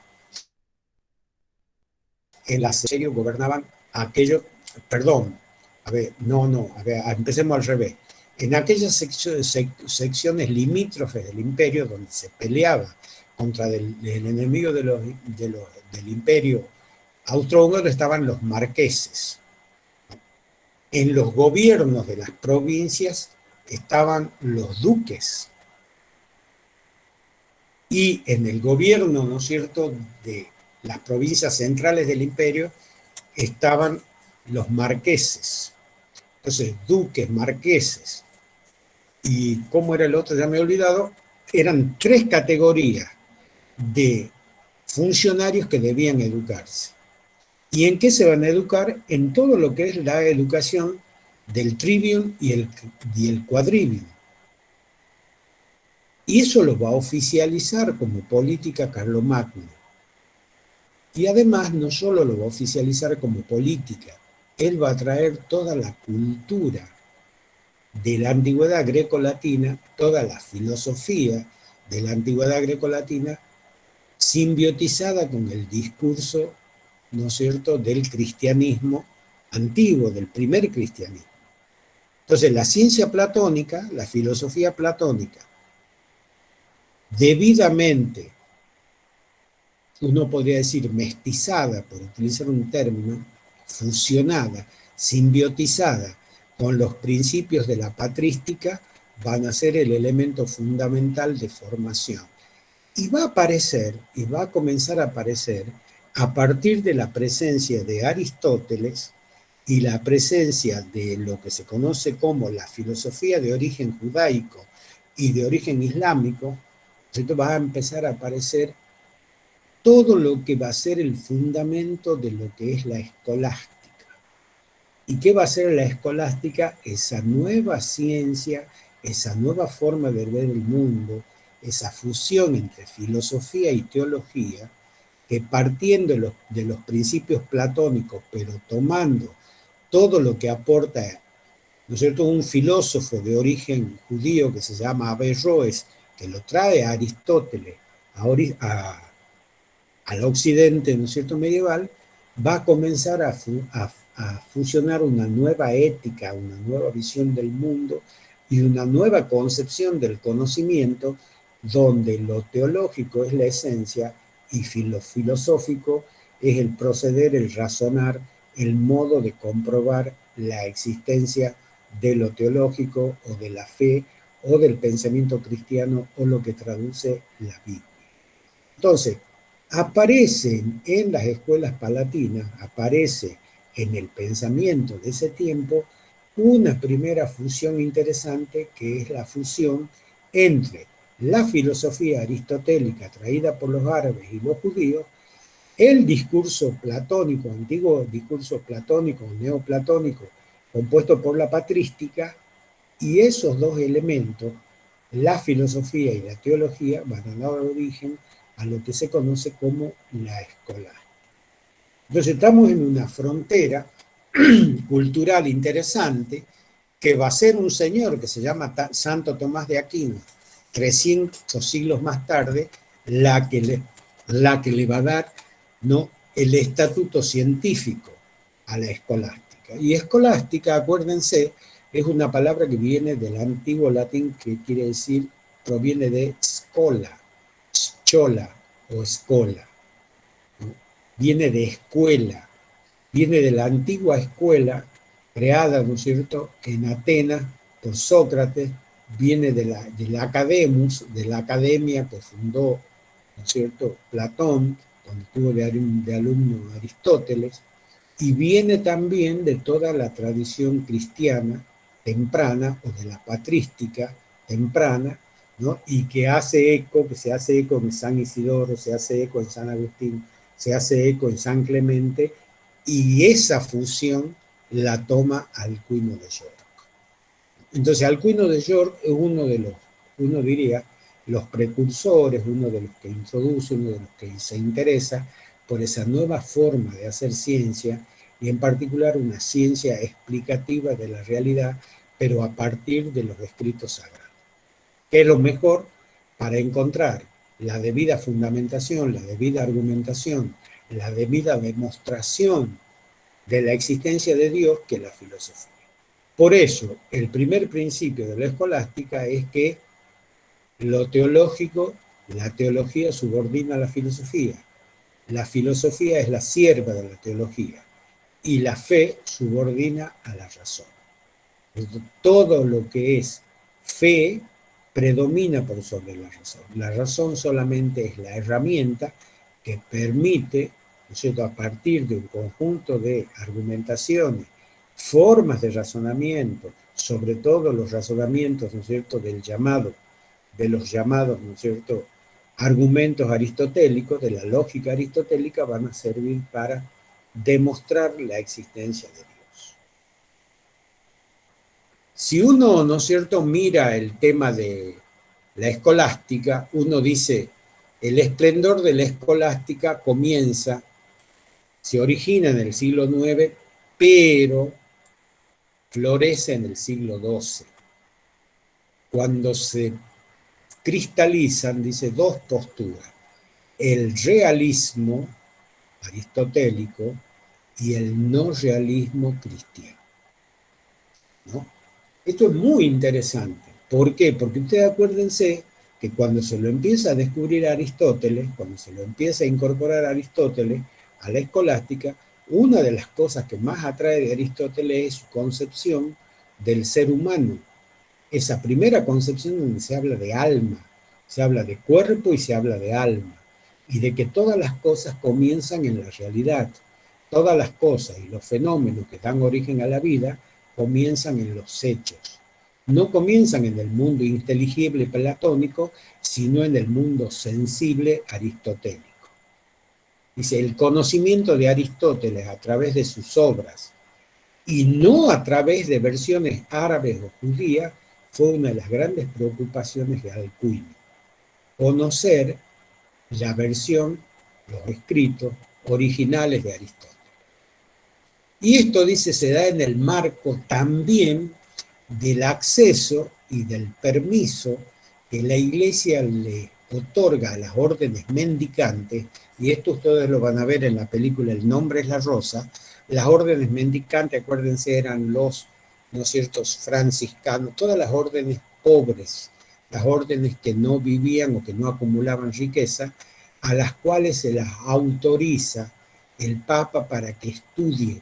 Speaker 3: En las series gobernaban aquellos, perdón, a ver, no, a ver, empecemos al revés. en aquellas secciones limítrofes del imperio donde se peleaba contra el enemigo del imperio austrohúngaro estaban los marqueses. En los gobiernos de las provincias estaban los duques. Y en el gobierno, ¿no es cierto?, de las provincias centrales del imperio estaban los marqueses. Entonces, duques, marqueses, y ¿cómo era el otro? Ya me he olvidado. Eran 3 categorías de funcionarios que debían educarse. ¿Y en qué se van a educar? En todo lo que es la educación del trivium y el quadrivium. Y eso lo va a oficializar como política Carlomagno. Y además no solo lo va a oficializar como política, él va a traer toda la cultura de la antigüedad grecolatina, toda la filosofía de la antigüedad grecolatina, simbiotizada con el discurso, ¿no es cierto?, del cristianismo antiguo, del primer cristianismo. Entonces, la ciencia platónica, la filosofía platónica, debidamente, uno podría decir mestizada, por utilizar un término, fusionada, simbiotizada con los principios de la patrística, van a ser el elemento fundamental de formación. Y va a aparecer, y va a comenzar a aparecer, a partir de la presencia de Aristóteles y la presencia de lo que se conoce como la filosofía de origen judaico y de origen islámico. Entonces va a empezar a aparecer todo lo que va a ser el fundamento de lo que es la escolástica. ¿Y qué va a ser la escolástica? Esa nueva ciencia, esa nueva forma de ver el mundo, esa fusión entre filosofía y teología, que partiendo de los principios platónicos, pero tomando todo lo que aporta, ¿no es cierto?, un filósofo de origen judío que se llama Averroes, que lo trae a Aristóteles, al occidente, ¿no es cierto?, medieval, va a comenzar a fusionar una nueva ética, una nueva visión del mundo y una nueva concepción del conocimiento, donde lo teológico es la esencia y lo filosófico es el proceder, el razonar, el modo de comprobar la existencia de lo teológico o de la fe o del pensamiento cristiano o lo que traduce la Biblia. Entonces, aparecen en las escuelas palatinas, aparece en el pensamiento de ese tiempo una primera fusión interesante, que es la fusión entre la filosofía aristotélica traída por los árabes y los judíos, el discurso platónico, antiguo discurso platónico, neoplatónico, compuesto por la patrística, y esos dos elementos, la filosofía y la teología, van a dar origen a lo que se conoce como la escolástica. Entonces estamos en una frontera cultural interesante, que va a ser un señor que se llama Santo Tomás de Aquino, 300 siglos más tarde, la que le va a dar, ¿no?, el estatuto científico a la escolástica. Y escolástica, acuérdense, es una palabra que viene del antiguo latín, que quiere decir, proviene de scola, schola o escola, ¿no? Viene de escuela, viene de la antigua escuela creada, ¿no es cierto?, en Atenas por Sócrates, viene de la academus, de la academia que fundó, ¿no es cierto?, Platón, donde tuvo de alumno Aristóteles, y viene también de toda la tradición cristiana temprana, o de la patrística temprana, ¿no?, y que se hace eco en San Isidoro, se hace eco en San Agustín, se hace eco en San Clemente, y esa fusión la toma Alcuino de York. Entonces, Alcuino de York es uno diría, los precursores, uno de los que introduce, uno de los que se interesa por esa nueva forma de hacer ciencia, y en particular una ciencia explicativa de la realidad, pero a partir de los escritos sagrados, que es lo mejor para encontrar la debida fundamentación, la debida argumentación, la debida demostración de la existencia de Dios, que la filosofía. Por eso, el primer principio de la escolástica es que lo teológico, la teología subordina a la filosofía es la sierva de la teología, y la fe subordina a la razón. Todo lo que es fe predomina por sobre la razón. La razón solamente es la herramienta que permite, ¿no es cierto?, a partir de un conjunto de argumentaciones, formas de razonamiento, sobre todo los razonamientos, ¿no es cierto?, de los llamados, ¿no es cierto?, argumentos aristotélicos, de la lógica aristotélica, van a servir para demostrar la existencia de Dios. Si uno, ¿no es cierto?, mira el tema de la escolástica, uno dice, el esplendor de la escolástica comienza, se origina en el siglo IX, pero florece en el siglo XII, cuando se cristalizan, dice, dos posturas, el realismo aristotélico y el no realismo cristiano, ¿no? Esto es muy interesante. ¿Por qué? Porque ustedes acuérdense que cuando se lo empieza a descubrir a Aristóteles, cuando se lo empieza a incorporar a Aristóteles a la escolástica, una de las cosas que más atrae de Aristóteles es su concepción del ser humano. Esa primera concepción donde se habla de alma, se habla de cuerpo y se habla de alma, y de que todas las cosas comienzan en la realidad. Todas las cosas y los fenómenos que dan origen a la vida comienzan en los hechos. No comienzan en el mundo inteligible platónico, sino en el mundo sensible aristotélico. Dice, el conocimiento de Aristóteles a través de sus obras, y no a través de versiones árabes o judías, fue una de las grandes preocupaciones de Alcuino. Conocer la versión, los escritos originales de Aristóteles. Y esto, dice, se da en el marco también del acceso y del permiso que la Iglesia le otorga a las órdenes mendicantes, y esto ustedes lo van a ver en la película El nombre es la rosa. Las órdenes mendicantes, acuérdense, eran los, ¿no es cierto?, franciscanos, todas las órdenes pobres, las órdenes que no vivían o que no acumulaban riqueza, a las cuales se las autoriza el Papa para que estudien.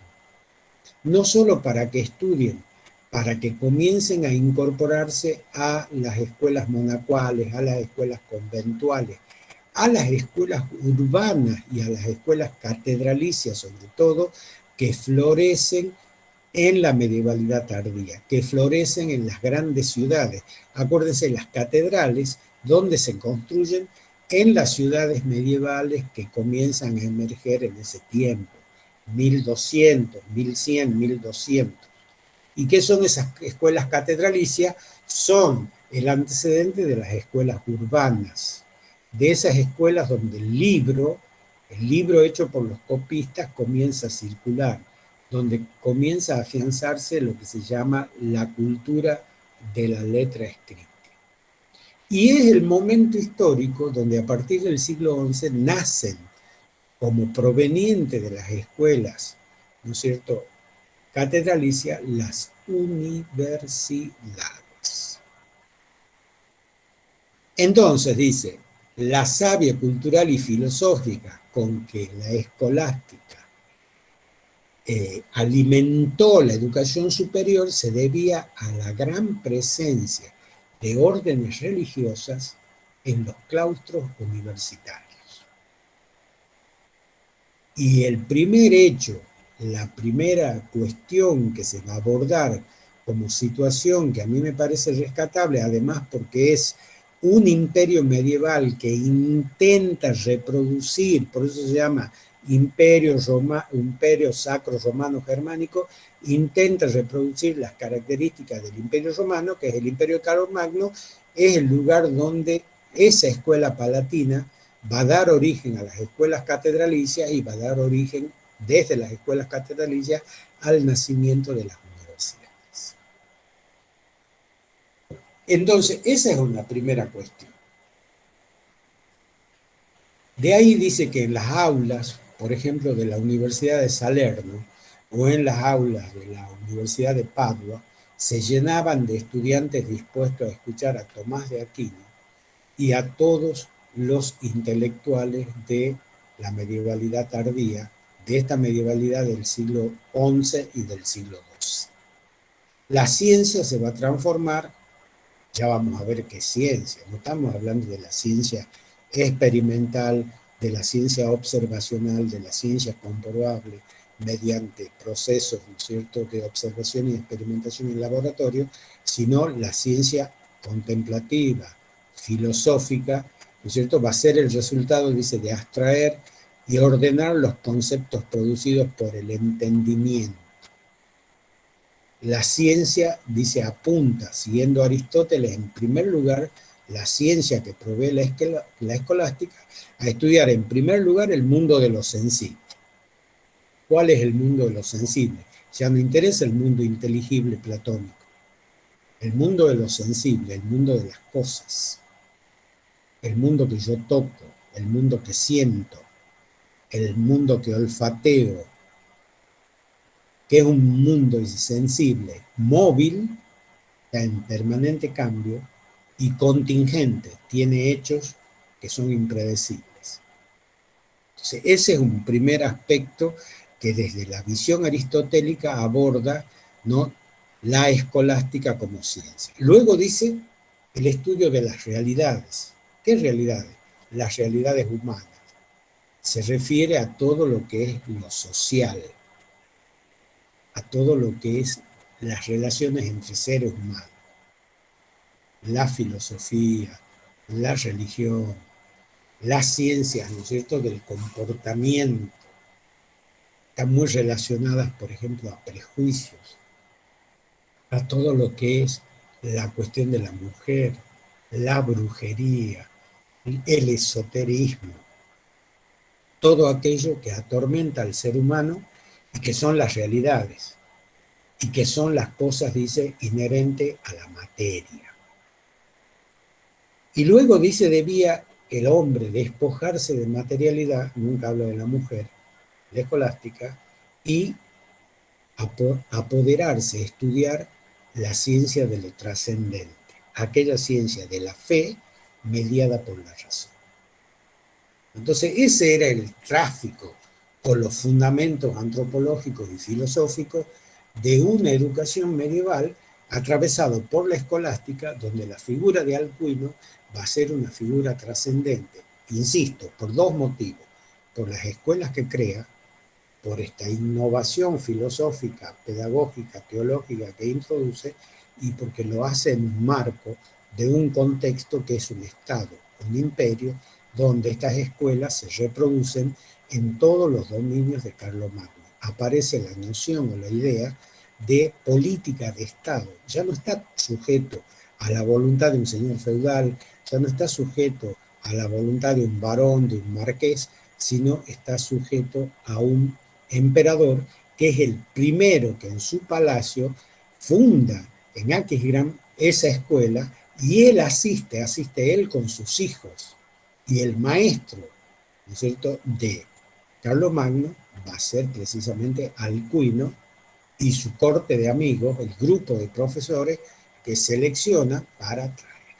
Speaker 3: No solo para que estudien, para que comiencen a incorporarse a las escuelas monacuales, a las escuelas conventuales, a las escuelas urbanas y a las escuelas catedralicias, sobre todo, que florecen en la medievalidad tardía, que florecen en las grandes ciudades. Acuérdense, las catedrales, donde se construyen en las ciudades medievales que comienzan a emerger en ese tiempo, 1200, 1100, 1200. ¿Y qué son esas escuelas catedralicias? Son el antecedente de las escuelas urbanas, de esas escuelas donde el libro hecho por los copistas comienza a circular, donde comienza a afianzarse lo que se llama la cultura de la letra escrita. Y es el momento histórico donde a partir del siglo XI nacen, como proveniente de las escuelas, ¿no es cierto?, catedralicias, las universidades. Entonces, dice, la savia cultural y filosófica con que la escolástica alimentó la educación superior se debía a la gran presencia de órdenes religiosas en los claustros universitarios. Y el primer hecho, la primera cuestión que se va a abordar como situación que a mí me parece rescatable, además porque es un imperio medieval que intenta reproducir, por eso se llama imperio sacro romano germánico, intenta reproducir las características del imperio romano, que es el imperio Carlomagno, es el lugar donde esa escuela palatina va a dar origen a las escuelas catedralicias y va a dar origen desde las escuelas catedralicias al nacimiento de las universidades. Entonces, esa es una primera cuestión. De ahí dice que en las aulas, por ejemplo, de la Universidad de Salerno o en las aulas de la Universidad de Padua, se llenaban de estudiantes dispuestos a escuchar a Tomás de Aquino y a todos los intelectuales de la medievalidad tardía, de esta medievalidad del siglo XI y del siglo XII. La ciencia se va a transformar, ya vamos a ver qué ciencia, no estamos hablando de la ciencia experimental, de la ciencia observacional, de la ciencia comprobable mediante procesos, ¿no es cierto?, de observación y experimentación en laboratorio, sino la ciencia contemplativa, filosófica, ¿no es cierto?, va a ser el resultado, dice, de abstraer y ordenar los conceptos producidos por el entendimiento. La ciencia, dice, apunta, siguiendo a Aristóteles, en primer lugar, la ciencia que provee la escolástica, a estudiar en primer lugar el mundo de lo sensible. ¿Cuál es el mundo de lo sensible? Ya no interesa el mundo inteligible platónico. El mundo de lo sensible, el mundo de las cosas, el mundo que yo toco, el mundo que siento, el mundo que olfateo, que es un mundo sensible, móvil, está en permanente cambio y contingente, tiene hechos que son impredecibles. Entonces, ese es un primer aspecto que desde la visión aristotélica aborda, ¿no?, la escolástica como ciencia. Luego dice el estudio de las realidades. ¿Qué realidades? Las realidades humanas. Se refiere a todo lo que es lo social, a todo lo que es las relaciones entre seres humanos, la filosofía, la religión, las ciencias, ¿no es cierto?, del comportamiento, están muy relacionadas, por ejemplo, a prejuicios, a todo lo que es la cuestión de la mujer, la brujería, el esoterismo, todo aquello que atormenta al ser humano y que son las realidades, y que son las cosas, dice, inherentes a la materia. Y luego dice, debía el hombre despojarse de materialidad, nunca habla de la mujer, la escolástica, y apoderarse, estudiar la ciencia de lo trascendente, aquella ciencia de la fe mediada por la razón. Entonces ese era el tráfico con los fundamentos antropológicos y filosóficos de una educación medieval atravesado por la escolástica, donde la figura de Alcuino va a ser una figura trascendente, insisto, por dos motivos: por las escuelas que crea, por esta innovación filosófica, pedagógica, teológica que introduce, y porque lo hace en un marco de un contexto que es un Estado, un imperio, donde estas escuelas se reproducen en todos los dominios de Carlomagno. Aparece la noción o la idea de política de Estado. Ya no está sujeto a la voluntad de un señor feudal, ya no está sujeto a la voluntad de un varón, de un marqués, sino está sujeto a un emperador que es el primero que en su palacio funda en Aquisgrán esa escuela, y él asiste él con sus hijos, y el maestro, ¿no es cierto?, de Carlomagno va a ser precisamente Alcuino y su corte de amigos, el grupo de profesores que selecciona para traer,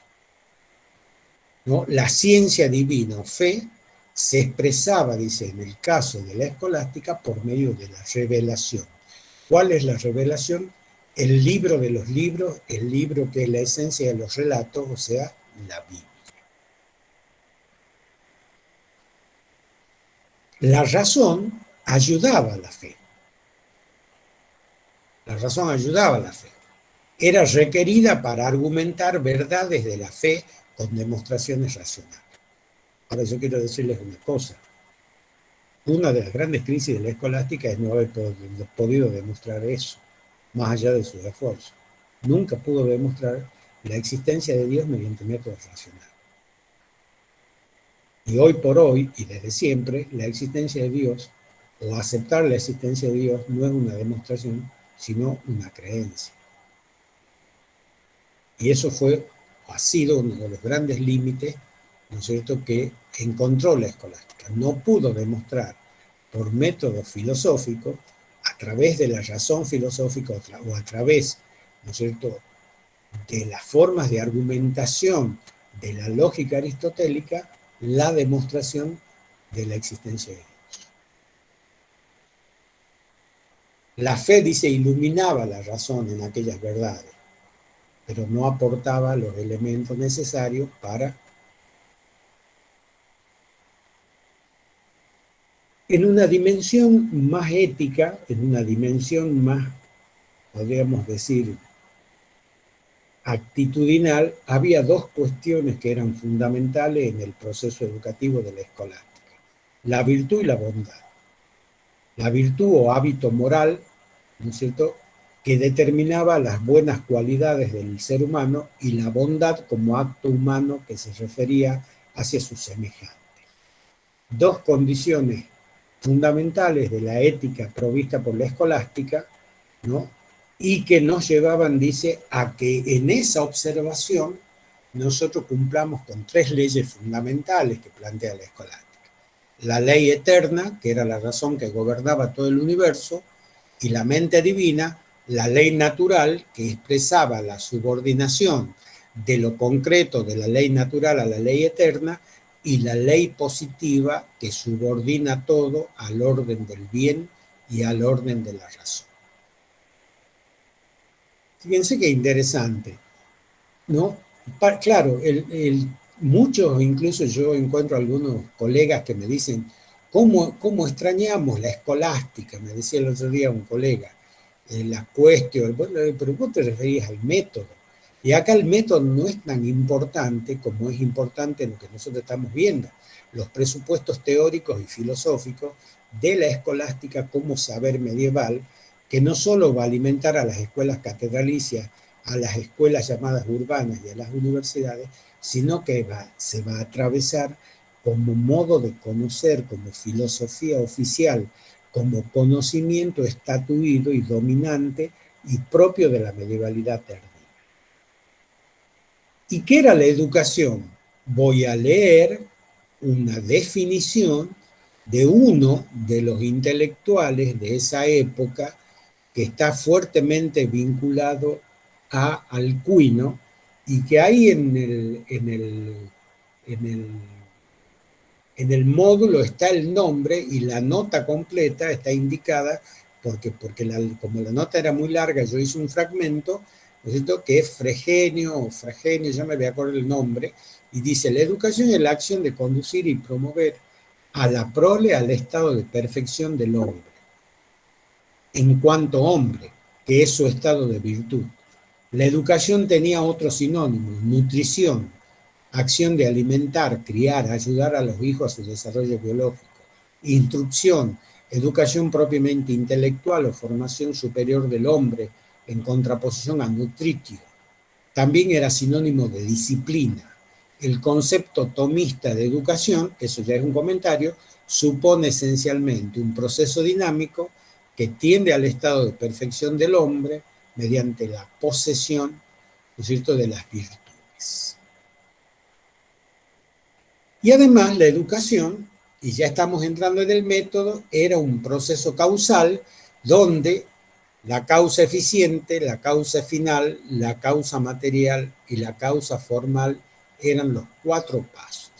Speaker 3: ¿no? La ciencia divina o fe se expresaba, dice, en el caso de la escolástica, por medio de la revelación. ¿Cuál es la revelación? El libro de los libros, el libro que es la esencia de los relatos, o sea, la Biblia. La razón ayudaba a la fe. La razón ayudaba a la fe. Era requerida para argumentar verdades de la fe con demostraciones racionales. Ahora yo quiero decirles una cosa. Una de las grandes crisis de la escolástica es no haber podido demostrar eso, más allá de sus esfuerzos. Nunca pudo demostrar la existencia de Dios mediante métodos racionales. Y hoy por hoy, y desde siempre, la existencia de Dios, o aceptar la existencia de Dios, no es una demostración, sino una creencia. Y eso ha sido uno de los grandes límites, ¿no es cierto?, que encontró la escolástica. No pudo demostrar por método filosófico, a través de la razón filosófica o a través ¿no es cierto?, de las formas de argumentación de la lógica aristotélica, la demostración de la existencia de Dios. La fe, dice, iluminaba la razón en aquellas verdades, pero no aportaba los elementos necesarios para, en una dimensión más ética, en una dimensión más, podríamos decir, actitudinal, había dos cuestiones que eran fundamentales en el proceso educativo de la escolástica: la virtud y la bondad. La virtud o hábito moral, ¿no es cierto?, que determinaba las buenas cualidades del ser humano, y la bondad como acto humano que se refería hacia sus semejantes. Dos condiciones fundamentales de la ética provista por la escolástica, ¿no?, y que nos llevaban, dice, a que en esa observación nosotros cumplamos con tres leyes fundamentales que plantea la escolástica. La ley eterna, que era la razón que gobernaba todo el universo, y la mente divina, la ley natural, que expresaba la subordinación de lo concreto de la ley natural a la ley eterna, y la ley positiva, que subordina todo al orden del bien y al orden de la razón. Fíjense qué interesante, ¿no? Claro, muchos, incluso yo encuentro algunos colegas que me dicen, ¿cómo extrañamos la escolástica? Me decía el otro día un colega, la cuestión, bueno, pero vos te referías al método. Y acá el método no es tan importante como es importante en lo que nosotros estamos viendo, los presupuestos teóricos y filosóficos de la escolástica como saber medieval, que no solo va a alimentar a las escuelas catedralicias, a las escuelas llamadas urbanas y a las universidades, sino que se va a atravesar como modo de conocer, como filosofía oficial, como conocimiento estatuido y dominante y propio de la medievalidad tardía. ¿Y qué era la educación? Voy a leer una definición de uno de los intelectuales de esa época que está fuertemente vinculado a Alcuino, y que ahí en el módulo está el nombre, y la nota completa está indicada porque como la nota era muy larga, yo hice un fragmento, ¿no es cierto?, que es Fregenio o Fragenio, ya me voy a acordar el nombre, y dice: la educación es la acción de conducir y promover a la prole al estado de perfección del hombre, en cuanto hombre, que es su estado de virtud. La educación tenía otros sinónimos: nutrición, acción de alimentar, criar, ayudar a los hijos a su desarrollo biológico; instrucción, educación propiamente intelectual o formación superior del hombre, en contraposición a nutritio. También era sinónimo de disciplina. El concepto tomista de educación, eso ya es un comentario, supone esencialmente un proceso dinámico que tiende al estado de perfección del hombre mediante la posesión, ¿no es cierto?, de las virtudes. Y además la educación, y ya estamos entrando en el método, era un proceso causal donde la causa eficiente, la causa final, la causa material y la causa formal eran los cuatro pasos.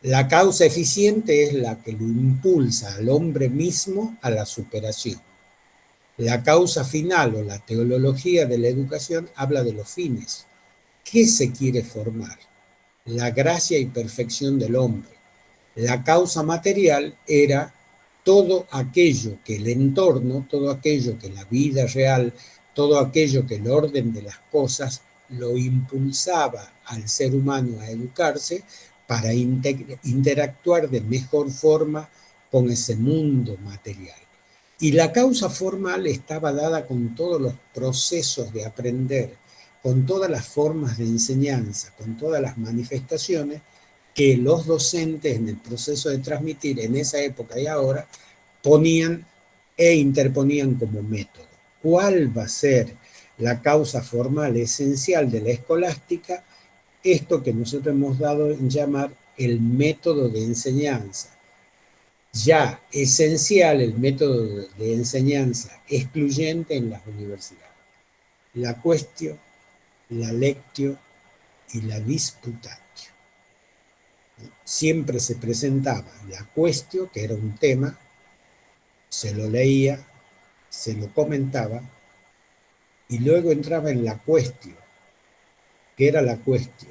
Speaker 3: La causa eficiente es la que lo impulsa al hombre mismo a la superación. La causa final o la teleología de la educación habla de los fines. ¿Qué se quiere formar? La gracia y perfección del hombre. La causa material era todo aquello que el entorno, todo aquello que la vida real, todo aquello que el orden de las cosas lo impulsaba al ser humano a educarse para interactuar de mejor forma con ese mundo material. Y la causa formal estaba dada con todos los procesos de aprender, con todas las formas de enseñanza, con todas las manifestaciones que los docentes en el proceso de transmitir en esa época y ahora ponían e interponían como método. ¿Cuál va a ser la causa formal esencial de la escolástica? Esto que nosotros hemos dado en llamar el método de enseñanza. Ya esencial el método de enseñanza excluyente en las universidades. la quaestio, la lectio y la disputatio. Siempre se presentaba la quaestio, que era un tema, se lo leía, se lo comentaba, y luego entraba en la quaestio, que era la quaestio,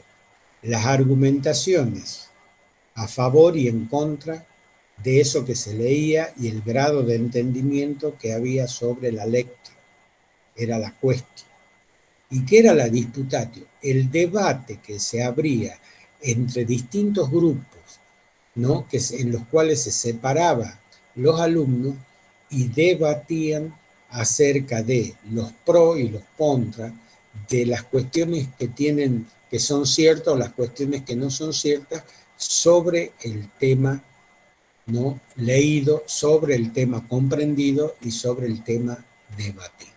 Speaker 3: las argumentaciones a favor y en contra de eso que se leía y el grado de entendimiento que había sobre la lectio, era la quaestio. ¿Y qué era la disputatio? El debate que se abría entre distintos grupos, ¿no? En los cuales se separaban los alumnos y debatían acerca de los pros y los contras, de las cuestiones que son ciertas o las cuestiones que no son ciertas sobre el tema, ¿no?, leído, sobre el tema comprendido y sobre el tema debatido,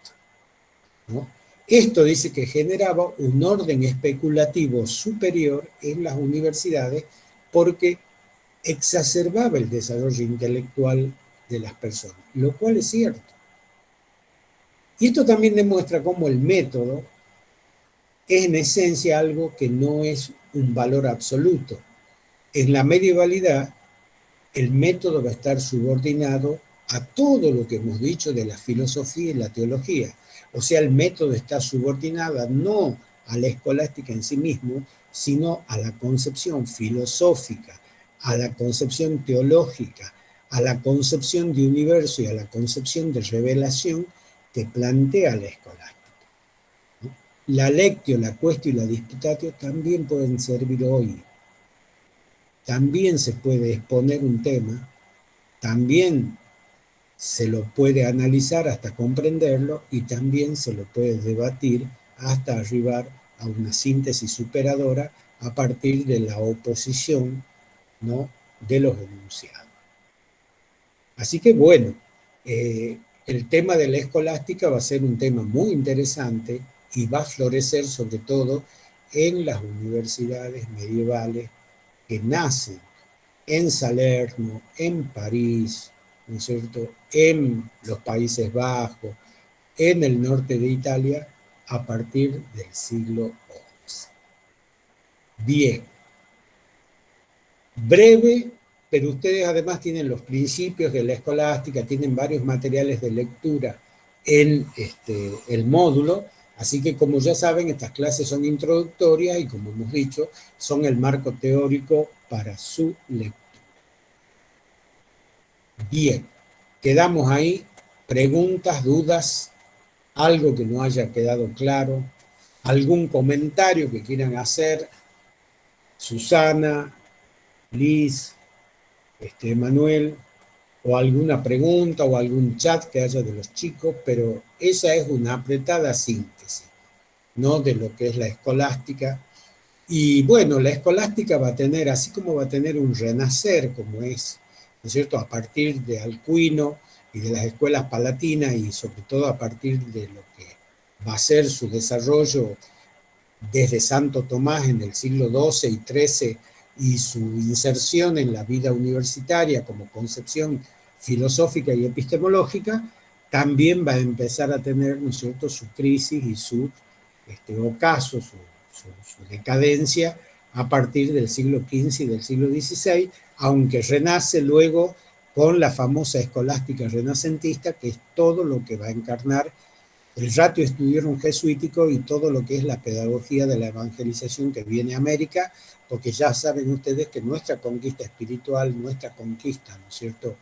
Speaker 3: ¿no? Esto dice que generaba un orden especulativo superior en las universidades porque exacerbaba el desarrollo intelectual de las personas, lo cual es cierto. Y esto también demuestra cómo el método es en esencia algo que no es un valor absoluto. En la medievalidad, el método va a estar subordinado a todo lo que hemos dicho de la filosofía y la teología. O sea, el método está subordinado no a la escolástica en sí mismo, sino a la concepción filosófica, a la concepción teológica, a la concepción de universo y a la concepción de revelación que plantea la escolástica. La lectio, la quaestio y la disputatio también pueden servir hoy. También se puede exponer un tema, también se lo puede analizar hasta comprenderlo y también se lo puede debatir hasta arribar a una síntesis superadora a partir de la oposición, ¿no?, de los enunciados. Así que bueno, el tema de la escolástica va a ser un tema muy interesante y va a florecer sobre todo en las universidades medievales que nacen en Salerno, en París, ¿no es cierto?, en los Países Bajos, en el norte de Italia, a partir del siglo XI. Bien, breve, pero ustedes además tienen los principios de la escolástica, tienen varios materiales de lectura en el módulo, así que como ya saben, estas clases son introductorias y como hemos dicho, son el marco teórico para su lectura. Bien, quedamos ahí. Preguntas, dudas, algo que no haya quedado claro, algún comentario que quieran hacer, Susana, Liz, Manuel, o alguna pregunta o algún chat que haya de los chicos, pero esa es una apretada síntesis, ¿no?, de lo que es la escolástica. Y bueno, la escolástica va a tener, así como va a tener un renacer, como es, ¿no es cierto?, a partir de Alcuino y de las escuelas palatinas y sobre todo a partir de lo que va a ser su desarrollo desde Santo Tomás en el siglo XII y XIII y su inserción en la vida universitaria como concepción filosófica y epistemológica, también va a empezar a tener, ¿no es cierto?, su crisis y su ocaso, su decadencia a partir del siglo XV y del siglo XVI, aunque renace luego con la famosa escolástica renacentista, que es todo lo que va a encarnar el Ratio Studiorum jesuítico y todo lo que es la pedagogía de la evangelización que viene a América, porque ya saben ustedes que nuestra conquista espiritual, nuestra conquista, ¿no es cierto?,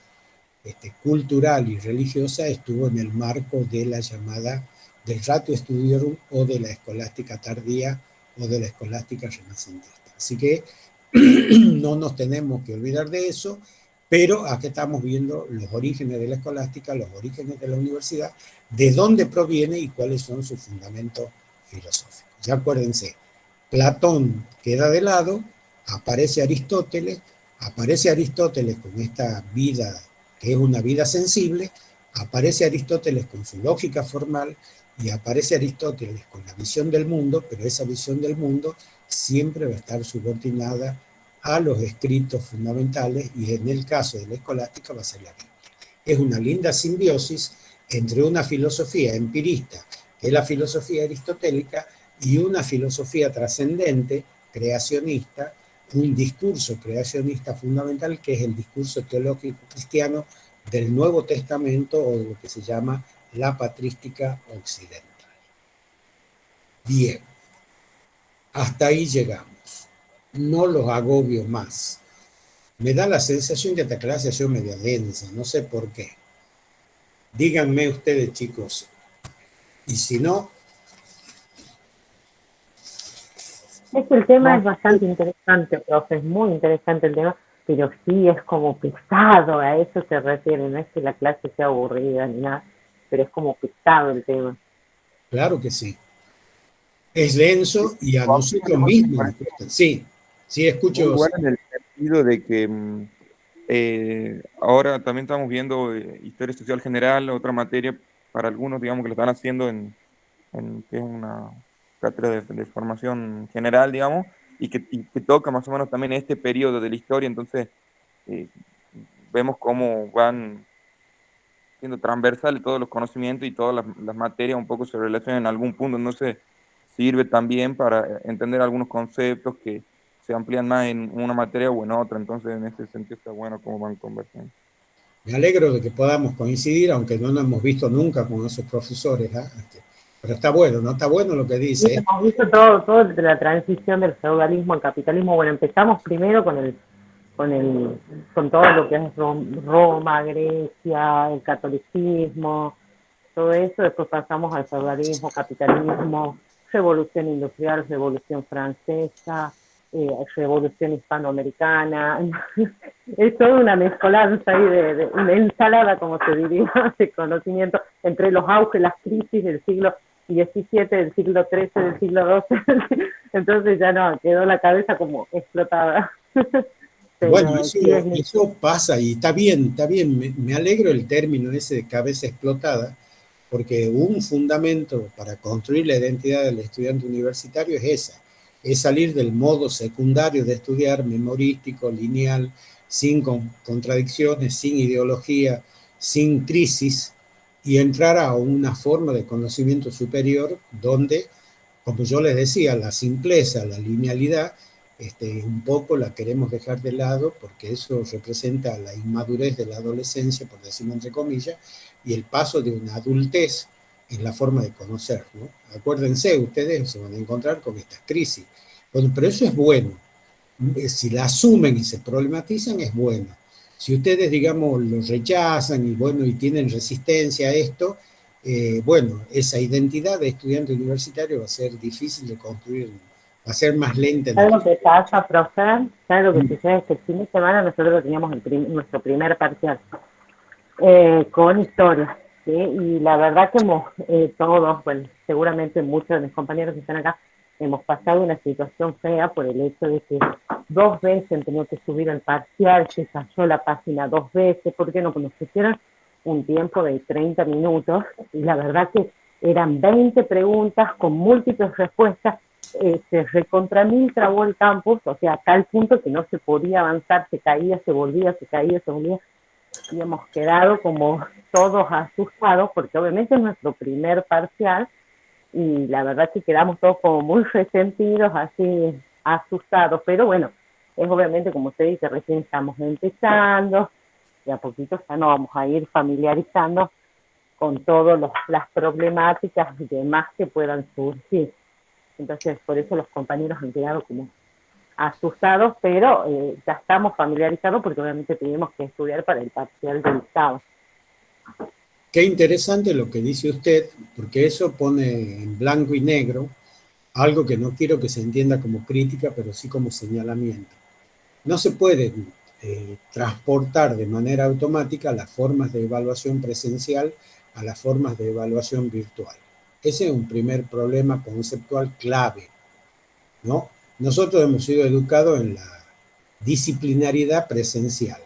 Speaker 3: cultural y religiosa estuvo en el marco de la llamada del Ratio Studiorum o de la escolástica tardía o de la escolástica renacentista. Así que no nos tenemos que olvidar de eso, pero aquí estamos viendo los orígenes de la escolástica, los orígenes de la universidad, de dónde proviene y cuáles son sus fundamentos filosóficos. Ya acuérdense, Platón queda de lado, aparece Aristóteles con esta vida que es una vida sensible, aparece Aristóteles con su lógica formal y aparece Aristóteles con la visión del mundo, pero esa visión del mundo siempre va a estar subordinada a los escritos fundamentales y en el caso de la escolástica va a ser la Biblia. Es una linda simbiosis entre una filosofía empirista es la filosofía aristotélica, y una filosofía trascendente, creacionista, un discurso creacionista fundamental, que es el discurso teológico cristiano del Nuevo Testamento, o de lo que se llama la patrística occidental. Bien, hasta ahí llegamos. No los agobio más. Me da la sensación que esta clase ha sido media densa, no sé por qué. Díganme ustedes, chicos, y si no...
Speaker 7: Es que el tema es bastante interesante, profe, es muy interesante el tema, pero sí es como pesado, a eso se refiere, no es que la clase sea aburrida ni nada, pero es como pesado el tema.
Speaker 3: Claro que sí. Es denso y a nosotros mismos nos cuesta. Sí, sí,
Speaker 6: Muy
Speaker 3: escucho.
Speaker 6: bueno en el sentido de que ahora también estamos viendo historia social general, otra materia para algunos, digamos, que lo están haciendo en que es una cátedra de formación general, digamos, y que toca más o menos también este periodo de la historia. Entonces eh, vemos cómo van siendo transversales todos los conocimientos y todas las materias un poco se relacionan en algún punto. Entonces sirve también para entender algunos conceptos que se amplían más en una materia o en otra. Entonces en ese sentido está bueno cómo van conversando.
Speaker 3: Me alegro de que podamos coincidir, aunque no nos hemos visto nunca con esos profesores. ¿Eh? Pero está bueno, ¿no? Está bueno lo que
Speaker 7: Sí,
Speaker 3: dice.
Speaker 7: hemos visto todo de la transición del feudalismo al capitalismo. Bueno, empezamos primero con todo lo que es Roma, Grecia, el catolicismo, todo eso, después pasamos al feudalismo, capitalismo, revolución industrial, revolución francesa, revolución hispanoamericana. Es toda una mezcolanza ahí de una ensalada, como se diría, de conocimiento entre los auges, las crisis del siglo XVII, del siglo XIII, del siglo XII. Entonces ya no, quedó la cabeza como explotada.
Speaker 3: Bueno,
Speaker 7: Pero sí es...
Speaker 3: eso pasa y está bien, está bien. Me alegro el término ese de cabeza explotada, porque un fundamento para construir la identidad del estudiante universitario es esa, es salir del modo secundario de estudiar, memorístico, lineal, sin contradicciones, sin ideología, sin crisis, y entrar a una forma de conocimiento superior donde, como yo les decía, la simpleza, la linealidad, un poco la queremos dejar de lado porque eso representa la inmadurez de la adolescencia, por decirlo entre comillas, y el paso de una adultez en la forma de conocer, ¿no? Acuérdense, ustedes se van a encontrar con estas crisis. Bueno, pero eso es bueno. Si la asumen y se problematizan, es bueno. Si ustedes, digamos, lo rechazan y, bueno, y tienen resistencia a esto, bueno, esa identidad de estudiante universitario va a ser difícil de construir, va a ser más lenta en
Speaker 7: ¿Sabes
Speaker 3: el...
Speaker 7: lo que pasa, profe? ¿Sabes lo que sucede? Es que el fin de semana nosotros teníamos nuestro primer parcial con historia, ¿sí? Y la verdad que hemos todos, bueno, seguramente muchos de mis compañeros que están acá, hemos pasado una situación fea por el hecho de que 2 veces han tenido que subir el parcial, se cayó la página 2 veces, ¿por qué no? Porque nos pusieron un tiempo de 30 minutos y la verdad que eran 20 preguntas con múltiples respuestas. Se recontra mil trabó el campus, o sea, a tal punto que no se podía avanzar, se caía, se volvía, se caía, se volvía, y hemos quedado como todos asustados, porque obviamente es nuestro primer parcial, y la verdad que quedamos todos como muy resentidos, así asustados, pero bueno, es obviamente como usted dice, recién estamos empezando, y a poquito ya nos vamos a ir familiarizando con todas las problemáticas y demás que puedan surgir. Entonces, por eso los compañeros han quedado como asustados, pero ya estamos familiarizados porque obviamente tuvimos que estudiar para el parcial del sábado.
Speaker 3: Qué interesante lo que dice usted, porque eso pone en blanco y negro algo que no quiero que se entienda como crítica, pero sí como señalamiento. No se pueden transportar de manera automática las formas de evaluación presencial a las formas de evaluación virtual. Ese es un primer problema conceptual clave, ¿no? Nosotros hemos sido educados en la disciplinariedad presencial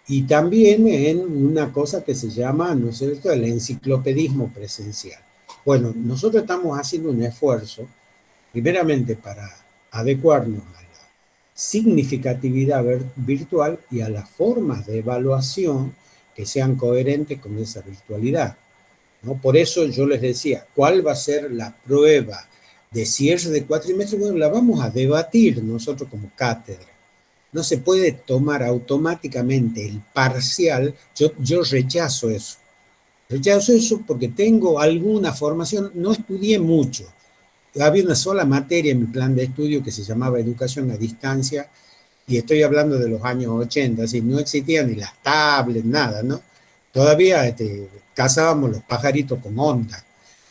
Speaker 3: y también en una cosa que se llama, ¿no es cierto?, el enciclopedismo presencial. Bueno, nosotros estamos haciendo un esfuerzo, primeramente para adecuarnos a la significatividad virtual y a las formas de evaluación que sean coherentes con esa virtualidad. ¿no? Por eso yo les decía, ¿cuál va a ser la prueba de cierre de cuatrimestre? Bueno, la vamos a debatir nosotros como cátedra. No se puede tomar automáticamente el parcial. Yo rechazo eso. Rechazo eso porque tengo alguna formación, no estudié mucho. Había una sola materia en mi plan de estudio que se llamaba Educación a Distancia, y estoy hablando de los años 80, así no existían ni las tablets, nada, ¿no? Todavía cazábamos los pajaritos con onda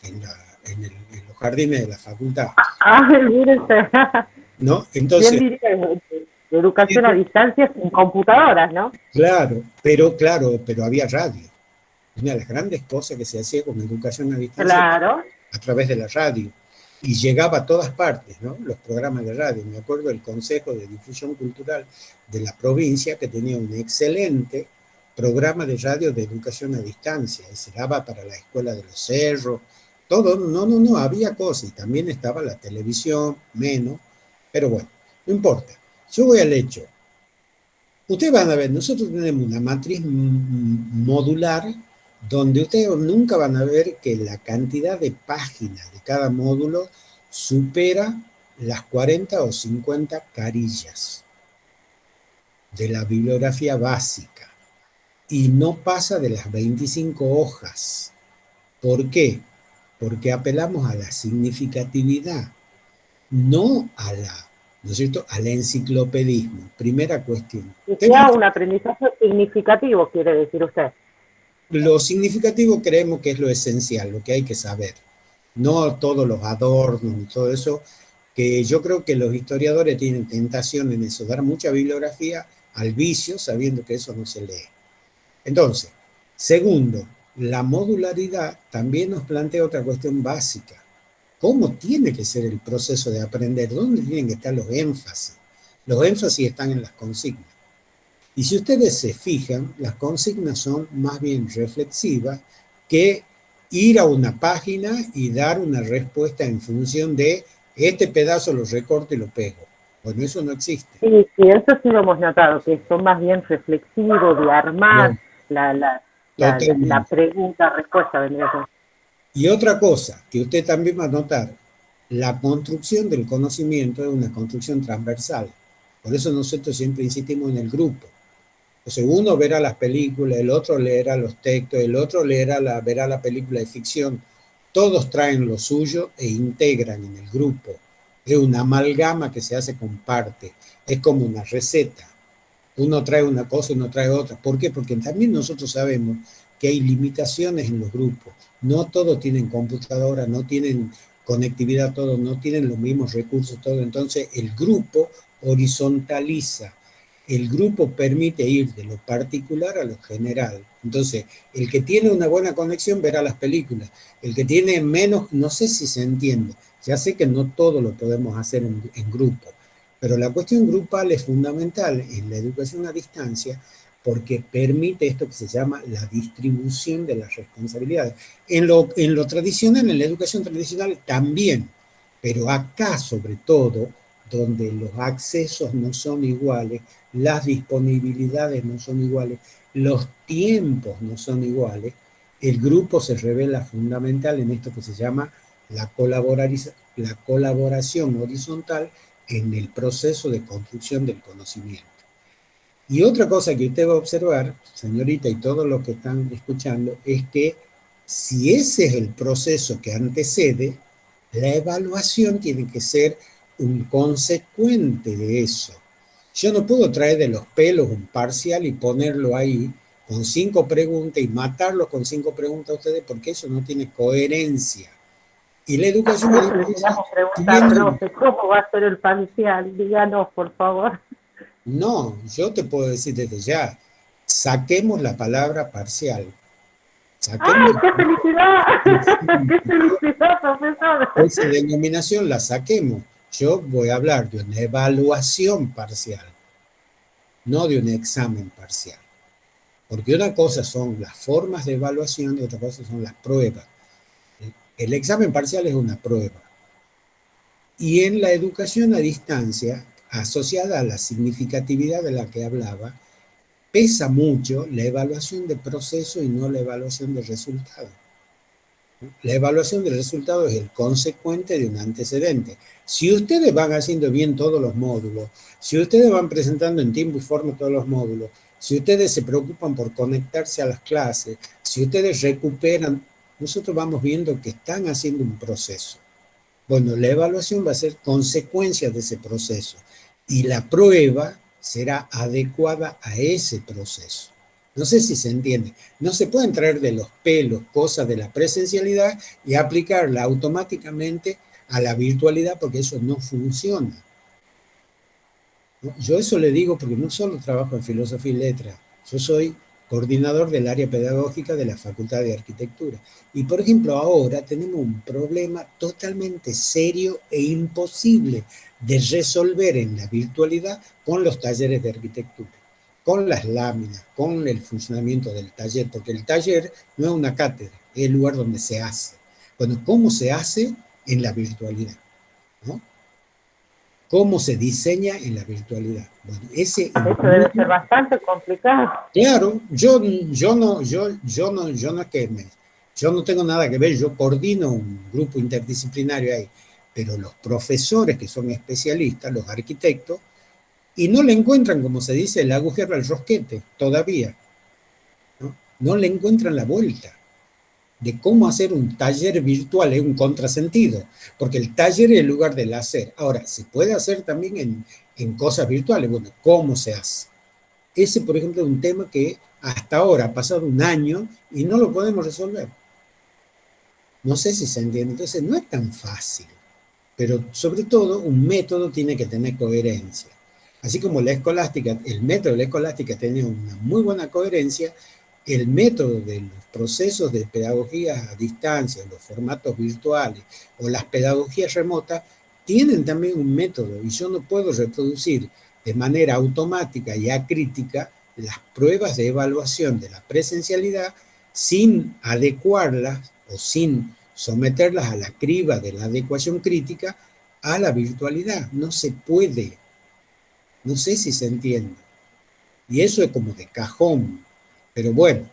Speaker 3: en los jardines de la facultad,
Speaker 7: Ah, mírense.
Speaker 3: ¿no?
Speaker 7: Bien
Speaker 3: Entonces,
Speaker 7: diría, de educación a distancia en computadoras, ¿no?
Speaker 3: claro, pero había radio. Una de las grandes cosas que se hacía con educación a distancia
Speaker 7: Claro.
Speaker 3: a través de la radio. Y llegaba a todas partes, ¿no? Los programas de radio. Me acuerdo del Consejo de Difusión Cultural de la provincia, que tenía un excelente programa de radio de educación a distancia. Y se daba para la Escuela de los Cerros, todo. No, había cosas. Y también estaba la televisión, menos. Pero bueno, no importa. Yo voy al hecho. Ustedes van a ver, nosotros tenemos una matriz modular donde ustedes nunca van a ver que la cantidad de páginas de cada módulo supera las 40 o 50 carillas de la bibliografía básica y no pasa de las 25 hojas. ¿Por qué? Porque apelamos a la significatividad, no a la, ¿no es cierto?, al enciclopedismo. Primera cuestión.
Speaker 7: Que sea un aprendizaje significativo, quiere decir usted.
Speaker 3: Lo significativo creemos que es lo esencial, lo que hay que saber. No todos los adornos y todo eso, que yo creo que los historiadores tienen tentación en eso, dar mucha bibliografía al vicio, sabiendo que eso no se lee. Entonces, segundo, la modularidad también nos plantea otra cuestión básica. ¿Cómo tiene que ser el proceso de aprender? ¿Dónde tienen que estar los énfasis? Los énfasis están en las consignas. Y si ustedes se fijan, las consignas son más bien reflexivas que ir a una página y dar una respuesta en función de este pedazo lo recorto y lo pego. Bueno, eso no existe.
Speaker 7: Sí, eso sí lo hemos notado, que son más bien reflexivos, de armar la pregunta-respuesta. Vendría a ser.
Speaker 3: Y otra cosa que usted también va a notar, la construcción del conocimiento es una construcción transversal. Por eso nosotros siempre insistimos en el grupo. Entonces uno verá las películas, el otro leerá los textos, el otro verá la película de ficción. Todos traen lo suyo e integran en el grupo. Es una amalgama que se hace con parte. Es como una receta. Uno trae una cosa, uno trae otra. ¿Por qué? Porque también nosotros sabemos que hay limitaciones en los grupos. No todos tienen computadora, no tienen conectividad todos, no tienen los mismos recursos todos. Entonces el grupo horizontaliza. El grupo permite ir de lo particular a lo general. Entonces, el que tiene una buena conexión verá las películas. El que tiene menos, no sé si se entiende. Ya sé que no todo lo podemos hacer en grupo, pero la cuestión grupal es fundamental en la educación a distancia porque permite esto que se llama la distribución de las responsabilidades. En lo tradicional, en la educación tradicional también, pero acá sobre todo, donde los accesos no son iguales, las disponibilidades no son iguales, los tiempos no son iguales, el grupo se revela fundamental en esto que se llama la colaboración horizontal en el proceso de construcción del conocimiento. Y otra cosa que usted va a observar, señorita, y todos los que están escuchando, es que si ese es el proceso que antecede, la evaluación tiene que ser un consecuente de eso. Yo no puedo traer de los pelos un parcial y ponerlo ahí con 5 preguntas y matarlo con 5 preguntas a ustedes porque eso no tiene coherencia. Y la educación...
Speaker 7: Le queríamos preguntar, profe, ¿cómo va a ser el parcial? Díganos, por favor.
Speaker 3: No, yo te puedo decir desde ya, saquemos la palabra parcial.
Speaker 7: ¡Ay, qué felicidad! ¡Qué felicidad, profesor!
Speaker 3: Esa denominación la saquemos. Yo voy a hablar de una evaluación parcial, no de un examen parcial. Porque una cosa son las formas de evaluación y otra cosa son las pruebas. El examen parcial es una prueba. Y en la educación a distancia, asociada a la significatividad de la que hablaba, pesa mucho la evaluación de proceso y no la evaluación de resultado. La evaluación del resultado es el consecuente de un antecedente. Si ustedes van haciendo bien todos los módulos, si ustedes van presentando en tiempo y forma todos los módulos, si ustedes se preocupan por conectarse a las clases, si ustedes recuperan, nosotros vamos viendo que están haciendo un proceso. Bueno, la evaluación va a ser consecuencia de ese proceso y la prueba será adecuada a ese proceso. No sé si se entiende. No se pueden traer de los pelos cosas de la presencialidad y aplicarla automáticamente a la virtualidad porque eso no funciona. ¿No? Yo eso le digo porque no solo trabajo en filosofía y letras, yo soy coordinador del área pedagógica de la Facultad de Arquitectura. Y por ejemplo ahora tenemos un problema totalmente serio e imposible de resolver en la virtualidad con los talleres de arquitectura, con las láminas, con el funcionamiento del taller, porque el taller no es una cátedra, es el lugar donde se hace. Bueno, ¿cómo se hace en la virtualidad? ¿No? ¿Cómo se diseña en la virtualidad? Bueno, ese
Speaker 7: Eso debe ser bastante complicado.
Speaker 3: claro, yo no tengo nada que ver, yo coordino un grupo interdisciplinario ahí, pero los profesores que son especialistas, los arquitectos, y no le encuentran, como se dice, el agujero al rosquete, todavía, ¿no? No le encuentran la vuelta de cómo hacer un taller virtual, es un contrasentido, porque el taller es el lugar del hacer. Ahora, se puede hacer también en cosas virtuales, bueno, ¿cómo se hace? Ese, por ejemplo, es un tema que hasta ahora ha pasado un año y no lo podemos resolver. No sé si se entiende, entonces no es tan fácil, pero sobre todo un método tiene que tener coherencia. Así como la escolástica, el método de la escolástica tenía una muy buena coherencia, el método de los procesos de pedagogía a distancia, los formatos virtuales o las pedagogías remotas, tienen también un método y yo no puedo reproducir de manera automática y acrítica las pruebas de evaluación de la presencialidad sin adecuarlas o sin someterlas a la criba de la adecuación crítica a la virtualidad. No se puede. No sé si se entiende. Y eso es como de cajón. Pero bueno,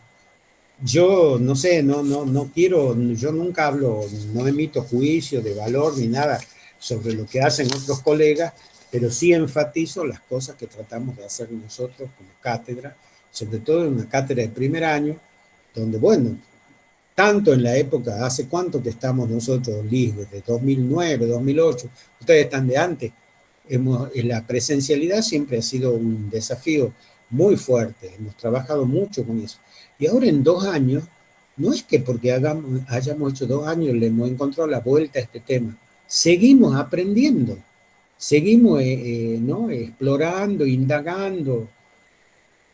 Speaker 3: yo no sé, no quiero, yo nunca hablo, no emito juicio de valor ni nada sobre lo que hacen otros colegas, pero sí enfatizo las cosas que tratamos de hacer nosotros como cátedra, sobre todo en una cátedra de primer año, donde, bueno, tanto en la época, ¿hace cuánto que estamos nosotros, Liz? Desde 2009, 2008, ustedes están de antes. La presencialidad siempre ha sido un desafío muy fuerte, hemos trabajado mucho con eso. Y ahora en 2 años, no es que porque hayamos hecho 2 años le hemos encontrado la vuelta a este tema, seguimos aprendiendo, seguimos ¿no? explorando, indagando.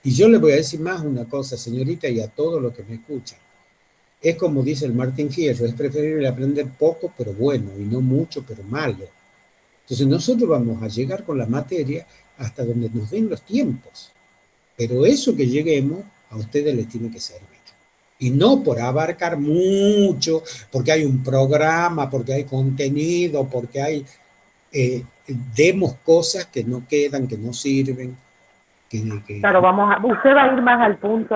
Speaker 3: Y yo le voy a decir más una cosa, señorita, y a todos los que me escuchan. Es como dice el Martín Fierro, es preferible aprender poco pero bueno y no mucho pero malo. Entonces nosotros vamos a llegar con la materia hasta donde nos den los tiempos. Pero eso que lleguemos, a ustedes les tiene que servir. Y no por abarcar mucho, porque hay un programa, porque hay contenido, porque hay... demos cosas que no quedan, que no sirven.
Speaker 7: Claro, usted va a ir más al punto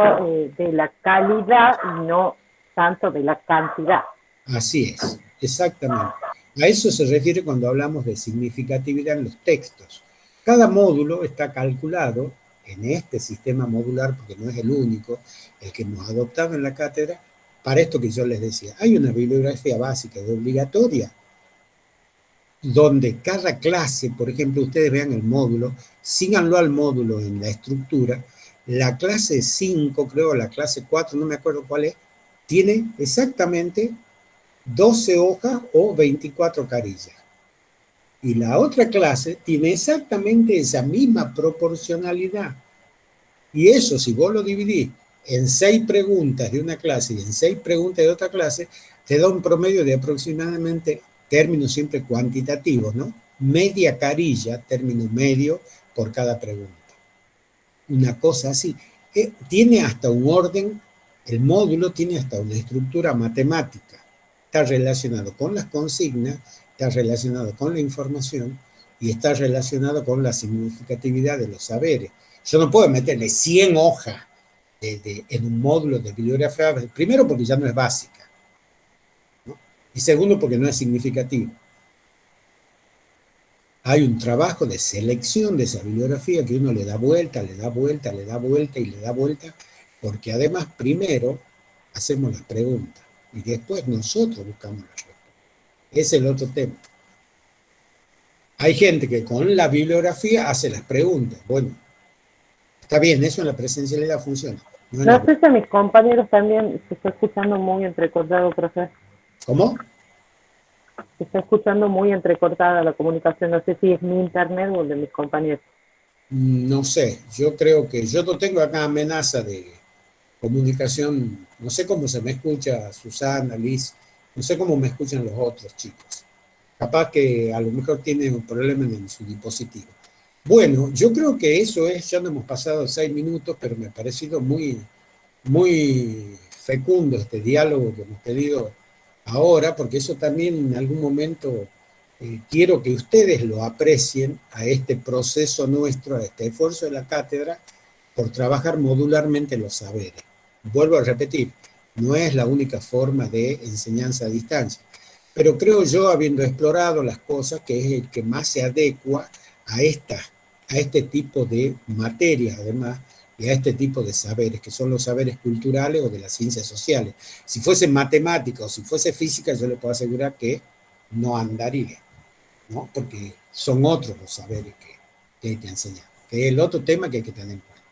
Speaker 7: de la calidad y no tanto de la cantidad.
Speaker 3: Así es, exactamente. A eso se refiere cuando hablamos de significatividad en los textos. Cada módulo está calculado en este sistema modular, porque no es el único, el que hemos adoptado en la cátedra, para esto que yo les decía. Hay una bibliografía básica y obligatoria, donde cada clase, por ejemplo, ustedes vean el módulo, síganlo al módulo en la estructura, la clase 5, creo, la clase 4, no me acuerdo cuál es, tiene exactamente 12 hojas o 24 carillas. Y la otra clase tiene exactamente esa misma proporcionalidad. Y eso, si vos lo dividís en 6 preguntas de una clase y en 6 preguntas de otra clase, te da un promedio de aproximadamente, términos siempre cuantitativos, ¿no? Media carilla, término medio, por cada pregunta. Una cosa así. Tiene hasta un orden, el módulo tiene hasta una estructura matemática. Está relacionado con las consignas, está relacionado con la información y está relacionado con la significatividad de los saberes. Yo no puedo meterle 100 hojas en un módulo de bibliografía, primero porque ya no es básica. Y segundo, porque no es significativo. Hay un trabajo de selección de esa bibliografía que uno le da vuelta, le da vuelta, le da vuelta y le da vuelta, porque además primero hacemos las preguntas y después nosotros buscamos las respuestas. Ese es el otro tema. Hay gente que con la bibliografía hace las preguntas. Bueno, está bien, eso en la presencialidad funciona.
Speaker 7: No sé si a mis compañeros también se está escuchando muy entrecortado, profe.
Speaker 3: ¿Cómo?
Speaker 7: Se está escuchando muy entrecortada la comunicación. No sé si es mi internet o de mis compañeros.
Speaker 3: No sé, yo creo que yo no tengo acá amenaza de comunicación. No sé cómo se me escucha Susana, Liz, no sé cómo me escuchan los otros chicos. Capaz que a lo mejor tienen un problema en su dispositivo. Bueno, yo creo que eso es, ya no hemos pasado 6 minutos, pero me ha parecido muy, muy fecundo este diálogo que hemos tenido ahora, porque eso también en algún momento quiero que ustedes lo aprecien a este proceso nuestro, a este esfuerzo de la cátedra por trabajar modularmente los saberes. Vuelvo a repetir, no es la única forma de enseñanza a distancia, pero creo yo, habiendo explorado las cosas, que es el que más se adecua a este tipo de materias, además, y a este tipo de saberes, que son los saberes culturales o de las ciencias sociales. Si fuese matemática o si fuese física, yo le puedo asegurar que no andaría, ¿no? Porque son otros los saberes que hay que enseñar, que es el otro tema que hay que tener en cuenta.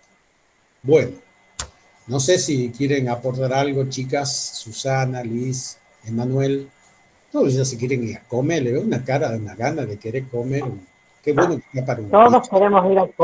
Speaker 3: Bueno, no sé si quieren aportar algo, chicas, Susana, Liz, Emanuel. Todos ya se quieren ir a comer, le veo una cara de una gana de querer comer. Qué bueno que está para un
Speaker 7: Todos queremos ir a